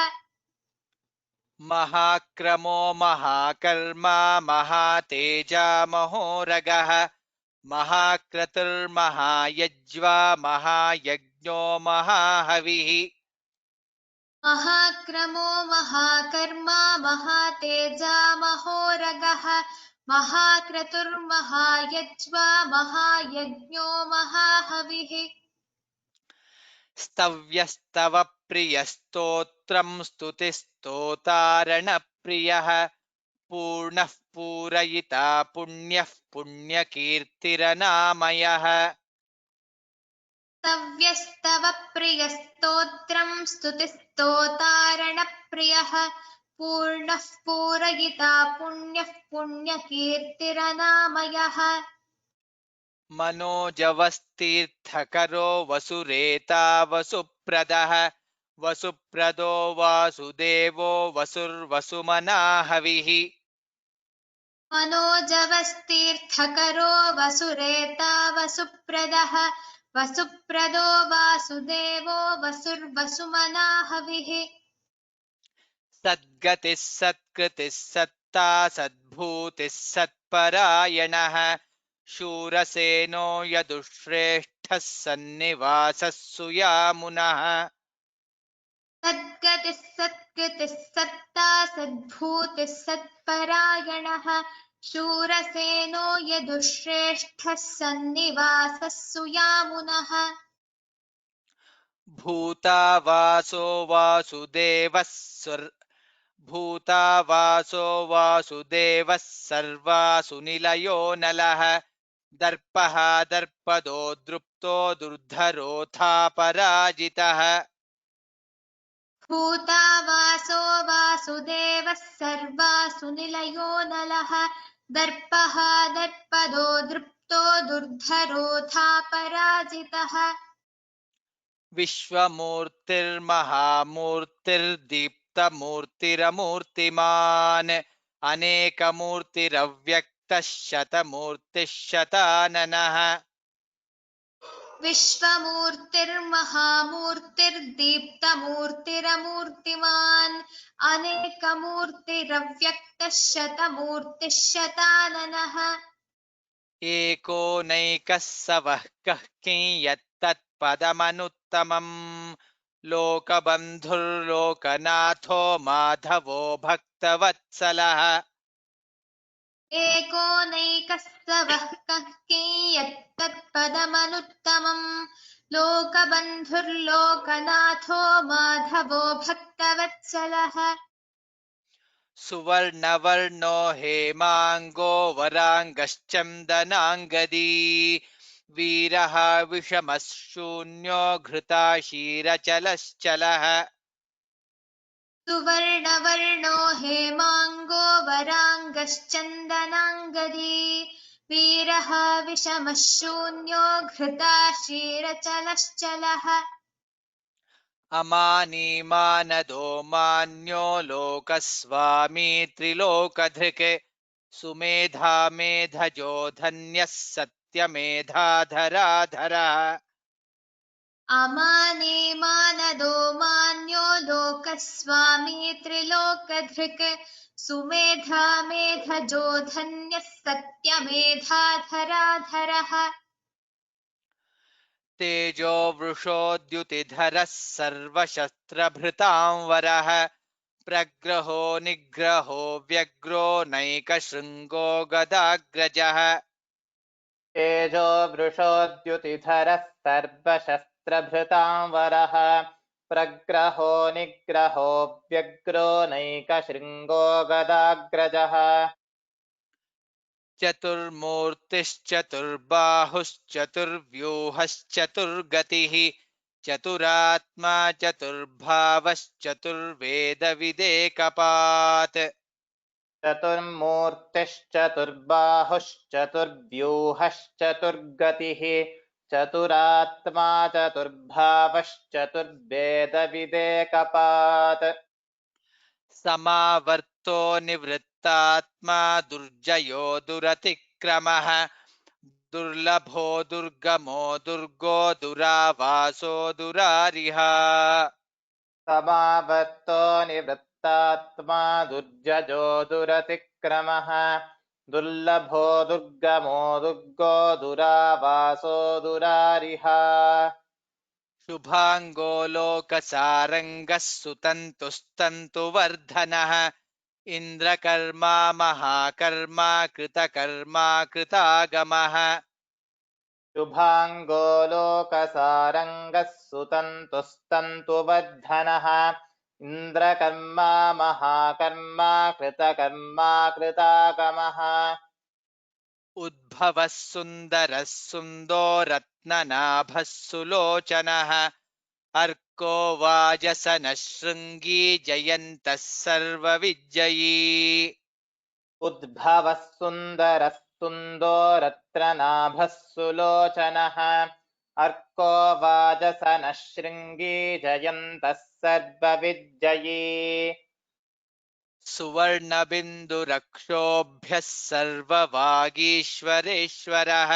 महाक्रमो महाकर्मा महातेजा महोरगः महाक्रतुर्महायज्वा महायज्ञो महाहविः महाक्रमो महाकर्मा महातेजा महोरगः महाक्रतुर्महायज्वा महायज्ञो महाहविः स्तव्यस्तव प्रियस्तोत्रं स्तुतिस्तोतारणप्रियः पूर्णः पूरयिता पुण्यः पुण्यकीर्तिरनामयः स्तव्यस्तव प्रियस्तोत्रं स्तुतिस्तोतारणप्रियः पूर्णः पूरयिता पुण्यः पुण्यकीर्तिरनामयः मनोजवस्तीर्थकरो वसुरेता वसुप्रदः वसुप्रदो वासुदेवो वसुर्वसुमनाहविः मनोजवस्तीर्थकरो वसुरेता वसुप्रदः वसुप्रदो वासुदेवो वसुर्वसुमनाहविः सद्गतिः सत्कृतिः सत्ता सद्भूतिः सत्परायणः शूरसेनो यदुश्रेष्ठः सन्निवासः सुयामुनः सद्गतिः सत्कृतिः सत्ता सद्भूतिः सत्परायणः शूरसेनो यदुश्रेष्ठः सन्निवासः सुयामुनः भूतावासो वासुदेवः भूतावासो वासुदेवः सर्वासु निलयो नलः दर्पः दर्पदो दृप्तो दुर्धरोऽथापराजितः भूतावासो वासुदेवः सर्वासु निलयो नलः दर्पः दर्पदो दृप्तो दुर्धरोऽथापराजितः विश्वमूर्तिर्महामूर्तिर्दीप्तमूर्तिरमूर्तिमान् अनेकमूर्तिरव्यक्तः शतमूर्तिः शताननः विश्वमूर्तिर्महामूर्तिर्दीप्तमूर्तिरमूर्तिमान् अनेकमूर्तिरव्यक्तः शतमूर्तिः शताननः एको नैकः स वः कः किंयत्तत्पदमनुत्तमम् लोकबन्धुर्लोकनाथो माधवो भक्तवत्सलः एको नैकः स वः कः किंयत्तत्पदमनुत्तमम् लोकबन्धुर्लोकनाथो माधवो भक्तवत्सलः सुवर्णवर्णो हेमाङ्गो वराङ्गश्चन्दनाङ्गदी वीरः विषमः शून्यो घृताशीरचलश्चलः सुवर्णवर्णो हेमाङ्गो वराङ्गश्चन्दनाङ्गदी वीरः विषमः शून्यो घृताशीरचलश्चलः अमानीमानदो मान्यो लोकस्वामी त्रिलोकधृक् सुमेधा मेधजो धन्यः सत्यमेधाधराधरः अमाने मानदो मान्यो लोकस्वामी त्रिलोकधृक् सुमेधा मेधजो धन्यः सत्यमेधाधराधरः तेजो वृषोद्युतिधरः सर्वशस्त्रभृतां वरः प्रग्रहो निग्रहो व्यग्रो नैकशृङ्गो गदाग्रजः तेजो वृषोद्युतिधरः सर्वशस्त्रभृतां वरः प्रग्रहो निग्रहो व्यग्रो नैकशृङ्गो गदाग्रजः चतुर्मूर्तिश्चतुर्बाहुश्चतुर्व्यूहश्चतुर्गतिः चतुरात्मा चतुर्भावश्चतुर्वेदविदेकपात् चतुर्मूर्तिश्चतुर्बाहुश्चतुर्व्यूहश्चतुर्गतिः चतुरात्मा चतुर्भावश्चतुर्वेदविदेकपात् समावर्तो निवृत्तात्मा दुर्जयो दुरतिक्रमः दुर्लभो दुर्गमो दुर्गो दुरावासो दुरारिहा समावर्तो निवृत्तात्मा दुर्जयो दुरतिक्रमः दुर्लभो दुर्गमो दुर्गो दुरावासो दुरारिहा शुभांगो लोकसारंगः सुतन्तुस्तन्तुवर्धनः इन्द्रकर्मा महाकर्मा कृतकर्मा कृतागमः शुभांगो लोकसारंगः सुतन्तुस्तन्तुवर्धनः इन्द्रकर्मा महाकर्मा कृतकर्मा कृतागमः उद्भवः सुन्दरः सुन्दो रत्ननाभः सुलोचनः अर्को वाजसनः शृङ्गी जयन्तः सर्वविजयी उद्भवः सुन्दरः सुन्दो रत्ननाभः सुलोचनः अर्को वाजसनः शृङ्गी जयन्तः सर्वविजयी सुवर्णबिन्दुरक्षोभ्यः सर्ववागीश्वरेश्वरः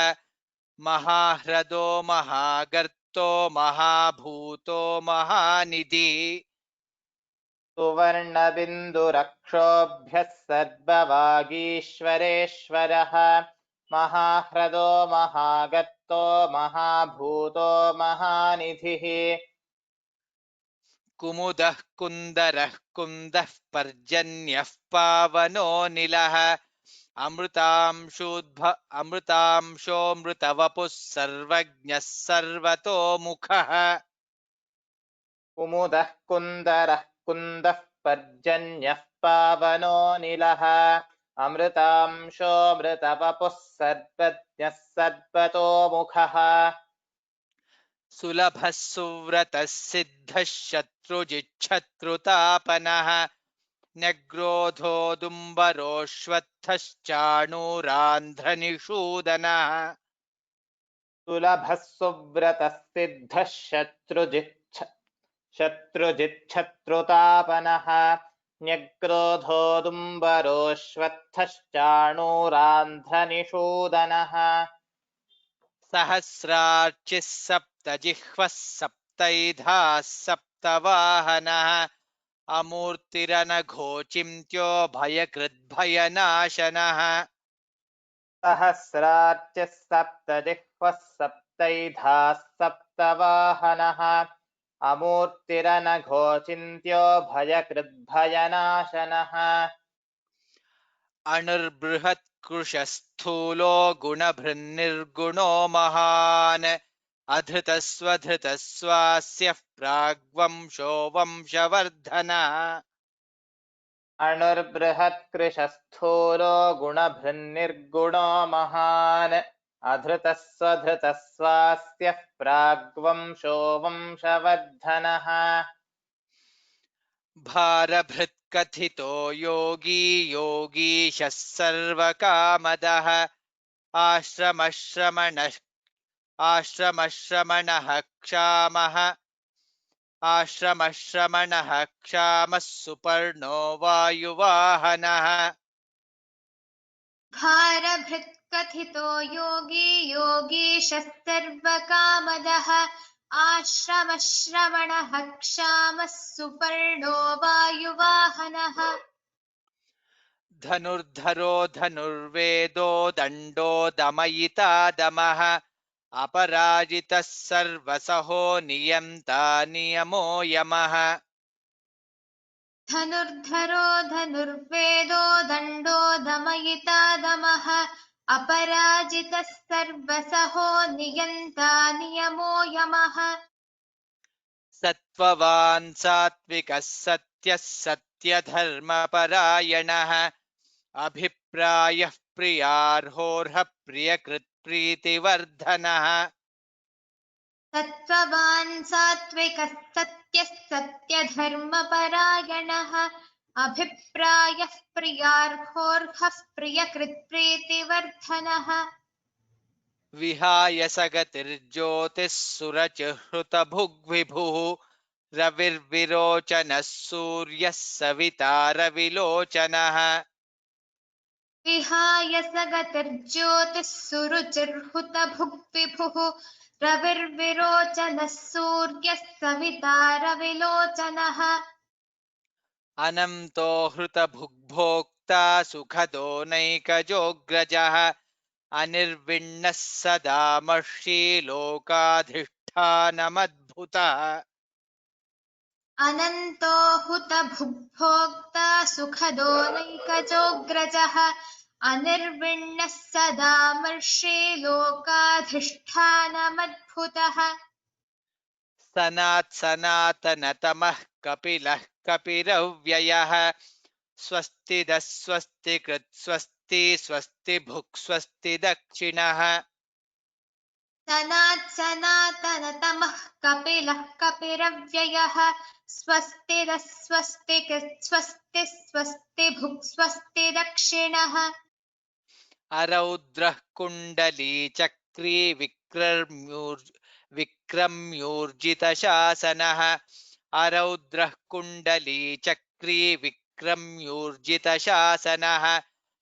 महाह्रदो महागर्तो महाभूतो महानिधिः सुवर्णबिन्दुरक्षोभ्यः सर्ववागीश्वरेश्वरः महाह्रदो महागर्तो महाभूतो महानिधिः कुमुदः कुन्दरः कुन्दः पर्जन्यः पावनोऽनिलः अमृतांशोऽमृतवपुः सर्वज्ञः सर्वतोमुखः कुमुदः कुन्दरः कुन्दः पर्जन्यः पावनोऽनिलः अमृतांशोऽमृतवपुः सर्वज्ञः सर्वतोमुखः सुलभः सुव्रतः सिद्धः शत्रुजिच्छत्रुतापनः न्यग्रोधोदुम्बरोऽश्वत्थश्चाणूरान्ध्रनिषूदनः सुलभः सुव्रतः सिद्धः शत्रुजिच्छत्रुतापनः न्यग्रोधोदुम्बरोऽश्वत्थश्चाणूरान्ध्रनिषूदनः सहस्रार्चिः सप्तजिह्वः सप्तैधाः सप्तवाहनः अमूर्तिरनघोचिन्त्यो भयकृद्भयनाशनः सहस्रार्चिः सप्तजिह्वः सप्तैधाः सप्तवाहनः अमूर्तिरनघोचिन्त्यो भयकृद्भयनाशनः अणुर्बृहत्कृशस्थूलो गुणभृन्निर्गुणो महान् अधृतस्वधृतस्वास्यः प्राग्वंशो वंशवर्धनः अणुर्बृहत्कृशस्थूलो गुणभृन्निर्गुणो महान् अधृतस्वधृतस्वास्यः प्राग्वंशो वंशवर्धनः भारभृत्कथितो योगी योगीशः सर्वकामदः आश्रमश्रमणः क्षामः सुपर्णो वायुवाहनः भारभृत्कथितो योगी योगीशः सर्वकामदः आश्रमश्रवणः क्षामः सुपर्णो वायुवाहनः धनुर्धरो धनुर्वेदो दण्डो दमयिता दमः अपराजितः सर्वसहो नियन्ता नियमो यमः धनुर्धरो धनुर्वेदो दण्डो दमयिता दमः अपराजितः सर्वसहो नियन्ता नियमो यमः सत्त्ववान् सात्विकः सत्यः सत्यधर्मपरायणः अभिप्रायः प्रियार्होर्ह प्रियकृत्प्रीतिवर्धनः सत्त्ववान् सात्विकः सत्यः सत्यधर्मपरायणः अभिप्रायः प्रियार्होर्हः प्रियकृत्प्रीतिवर्धनः विहाय सगतिर्ज्योतिः सुरचिहृतभुग्विभुः रविर्विरोचनः सूर्यः सविता रविलोचनः विहाय स गतिर्ज्योतिः सुरुचिर्हुतभुग्विभुः रविर्विरोचनः सूर्यः सविता रविलोचनः अनन्तो हृतभुग्भोक्ता सुखदो नैकजोऽग्रजः अनिर्विण्णः सदा मर्षि लोकाधिष्ठानमव्ययः अधिष्ठानमद्भुतः अनन्तो हुत भुग्भोक्ता सुखदो नैकजोऽग्रजः अनिर्विण्णः सदामर्षे लोकाधिष्ठानमद्भुतः सनात् सनातनतमः कपिलः कपिरव्ययः स्वस्तिदः स्वस्तिकृत् स्वस्ति स्वस्ति भुक् स्वस्ति दक्षिणः सनात् सनातनतमः कपिलः कपिरव्ययः स्वस्तिदः स्वस्तिकृत् स्वस्ति स्वस्ति भुक् स्वस्ति दक्षिणः अरौद्रः कुण्डली चक्री विक्रम्यूर्जितशासनः अरौद्रः कुण्डली चक्री विक्रम्यूर्जितशासनः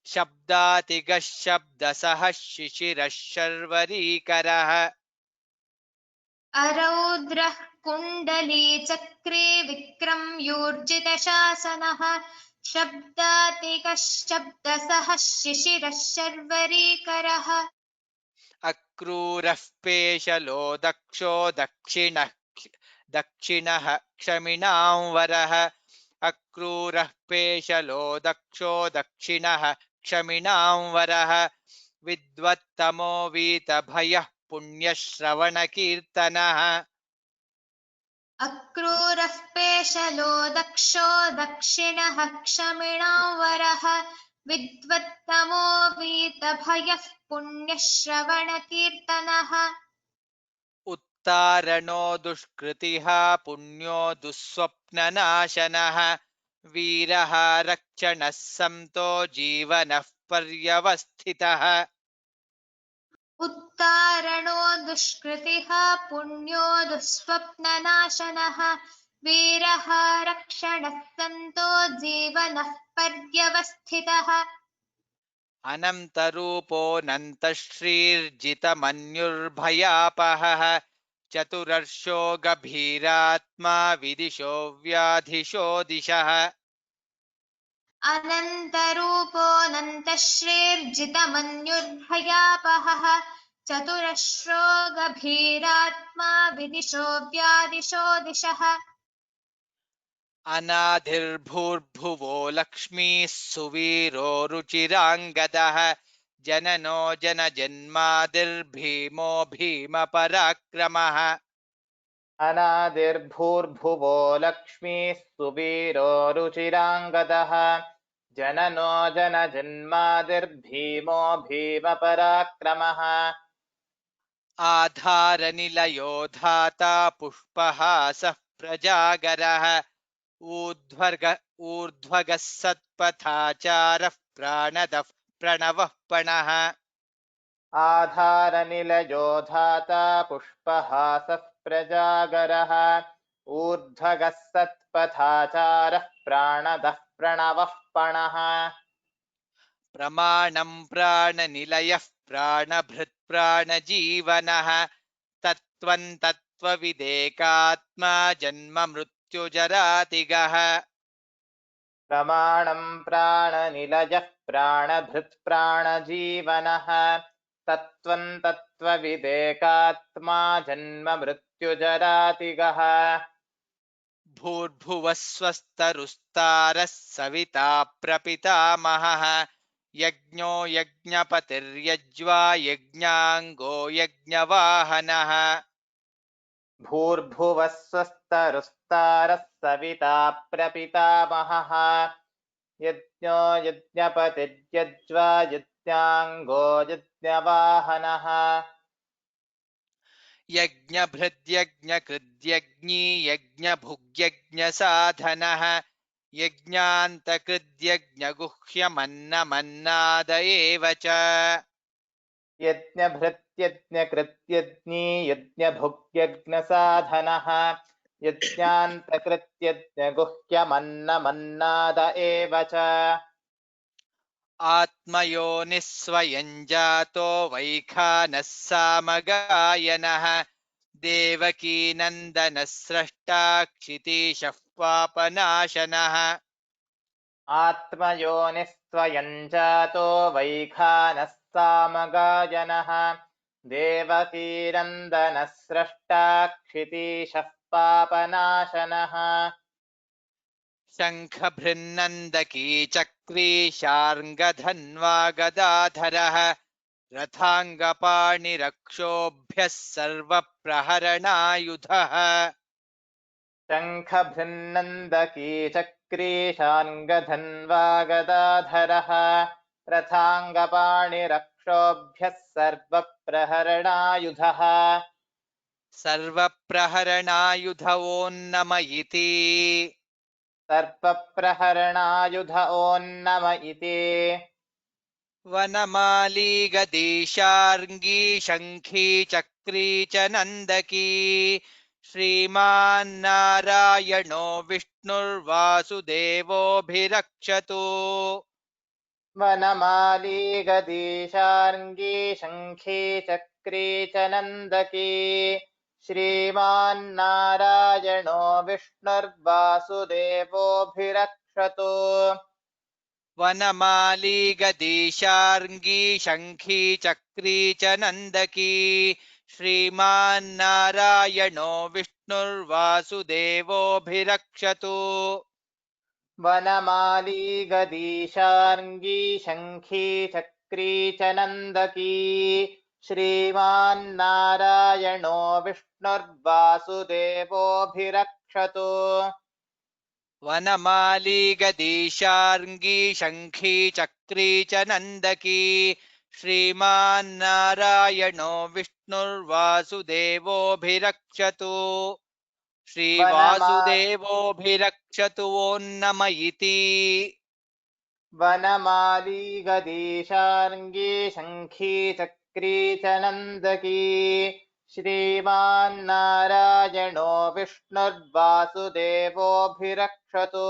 शब्दातिगः शब्दसः शिशिरः शर्वरीकरः अरौद्रः कुण्डली चक्रे विक्रम्यूर्जितशासनः शब्दातिकः शब्दसः शिशिरः शर्वरीकरः अक्रूरः पेशलो दक्षो दक्षिणः क्षमिणां वरः अक्रूरः पेशलो दक्षो दक्षिणः क्षमिणां वरः विद्वत्तमो वीतभयः पुण्यश्रवणकीर्तनः अक्रूरः पेशलो दक्षो दक्षिणः क्षमिणां वरः विद्वत्तमो वीतभयः पुण्यश्रवणकीर्तनः उत्तारणो दुष्कृतिः पुण्यो दुःस्वप्ननाशनः वीरः रक्षणः समतो जीवनः पर्यवस्थितः उत्तारणो दुष्कृतिः पुण्यो दुःस्वप्ननाशनः वीरः रक्षणः सन्तो जीवनः पर्यवस्थितः अनन्तरूपोऽनन्तश्रीर्जितमन्युर्भयापहः चतुरर्षो गभीरात्मा विदिशो व्याधिशो दिशः अनन्तरूपोऽनन्तश्रीर्जितमन्युर्भयापहः चतुरश्रो गभीरात्मा विदिशो व्यादिशो दिशः अनाधिर्भूर्भुवो लक्ष्मीः सुवीरो रुचिराङ्गदः जननो जनजन्मादिर्भीमो भीमपराक्रमः अनादिर्भूर्भुवो लक्ष्मीः सुवीरो रुचिराङ्गदः जननो जनजन्मादिर्भीमो भीमपराक्रमः आधारनिलयो धाता पुष्पहासः प्रजागरः ऊर्ध्वगः सत्पथाचारः प्राणदः प्रणवः पणः आधारनिलयो धाता पुष्पहासः प्रजागरः ऊर्ध्वगः सत्पथाचारः प्राणदः प्रणवः पणः प्रमाणं प्राणनिलयः प्राणभृत् प्राणजीवनः तत्त्वं तत्त्वविदेकात्मा जन्म मृत्युजरातिगः प्रमाणं प्राणनिलयः प्राणभृत् प्राणजीवनः तत्त्वं तत्त्वविदेकात्मा जन्म मृत्युजरातिगः भूर्भुवः स्वस्तरुस्तारः सविता प्रपितामहः यज्ञो यज्ञपतिर्यज्वा यज्ञाङ्गो यज्ञवाहनः भूर्भुवः स्वस्तरुस्तारः सविता प्रपितामहः यज्ञो यज्ञपतिर्यज्वा यज्ञाङ्गो यज्ञवाहनः यज्ञभृद्यज्ञकृद्यज्ञी यज्ञभुग्यज्ञसाधनः यज्ञान्तकृद्यज्ञगुह्यमन्नमन्नाद एव च यज्ञभृत्यज्ञकृत्यज्ञी यज्ञभुग्यज्ञसाधनः यज्ञान्तकृत्यज्ञगुह्यमन्नमन्नाद एव च आत्मयोनिः स्वयं जातो वैखानः सामगायनः देवकीनन्दनः स्रष्टा क्षितीशः पापनाशनः आत्मयोनिस्त्वयं जातो वैखानः सामगायनः देवकीनन्दनः स्रष्टा क्षितीशः पापनाशनः शङ्खभृन्नन्दकी चक्री शार्ङ्गधन्वा गदाधरः रथाङ्गपाणिरक्षोभ्यः सर्वप्रहरणायुधः शङ्खभृन्नन्दकी चक्रीशाङ्गधन्वा गदाधरः रथाङ्गपाणिरक्षोभ्यः सर्वप्रहरणायुधः सर्वप्रहरणायुधवोन्नम इति सर्वप्रहरणायुध ओन्नम इति वनमाली गदीशार्ङ्गी शङ्खी चक्री च नन्दकी श्रीमान्नारायणो विष्णुर्वासुदेवोऽभिरक्षतु वनमाली गदीशार्ङ्गी शङ्खी चक्री च नन्दकी श्रीमान्नारायणो विष्णुर्वासुदेवोऽभिरक्षतु वनमाली गदीशार्ङ्गी शङ्खी चक्री च नन्दकी श्रीमान्नारायणो विष्णुर्वासुदेवोऽभिरक्षतु वनमाली गदीशार्ङ्गी शङ्खी चक्री च नन्दकी श्रीमान्नारायणो विष्णुर्वासुदेवोऽभिरक्षतु वनमाली गदीशार्ङ्गी शङ्खी चक्री च नन्दकी श्रीमान्नारायणो विष्णुर्वासुदेवोऽभिरक्षतु श्रीवासुदेवोऽभिरक्षतु ओन्नम इति वनमाली गदीशार्ङ्गी शङ्खी चक्री च नन्दकी श्रीमान्नारायणो विष्णुर्वासुदेवोऽभिरक्षतु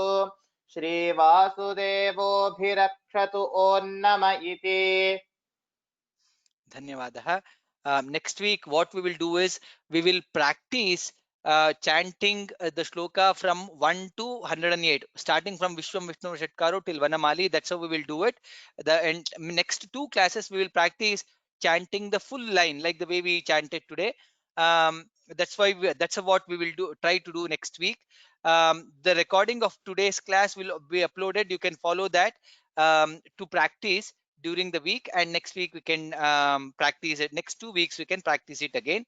श्रीवासुदेवोऽभिरक्षतु ओन्नम इति धन्यवादः. Next week what we will do is we will practice chanting the shloka from 1 to 108, starting from Vishwam Vishnu Shatkaro till Vanamali. That's how we will do it. The next two classes we will practice chanting the full line like the way we chanted today. That's what we will do. Try to do next week. The recording of today's class will be uploaded. You can follow that to practice during the week, and next week we can practice it. Next 2 weeks we can practice it again.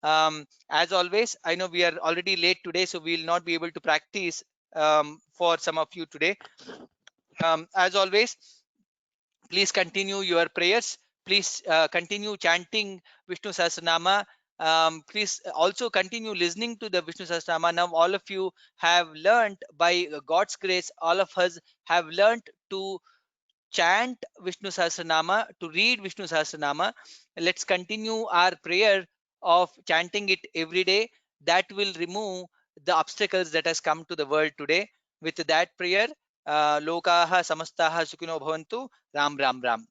As always, I know we are already late today, so we will not be able to practice for some of you today. As always, please continue your prayers. Please continue chanting Vishnu Sahasranama. Please also continue listening to the Vishnu Sahasranama. Now all of you have learned, by God's grace, all of us have learned to chant Vishnu Sahasranama, to read Vishnu Sahasranama. Let's continue our prayer of chanting it every day. That will remove the obstacles that has come to the world today. With that prayer, lokaha samastaha sukino bhavantu. Ram Ram Ram.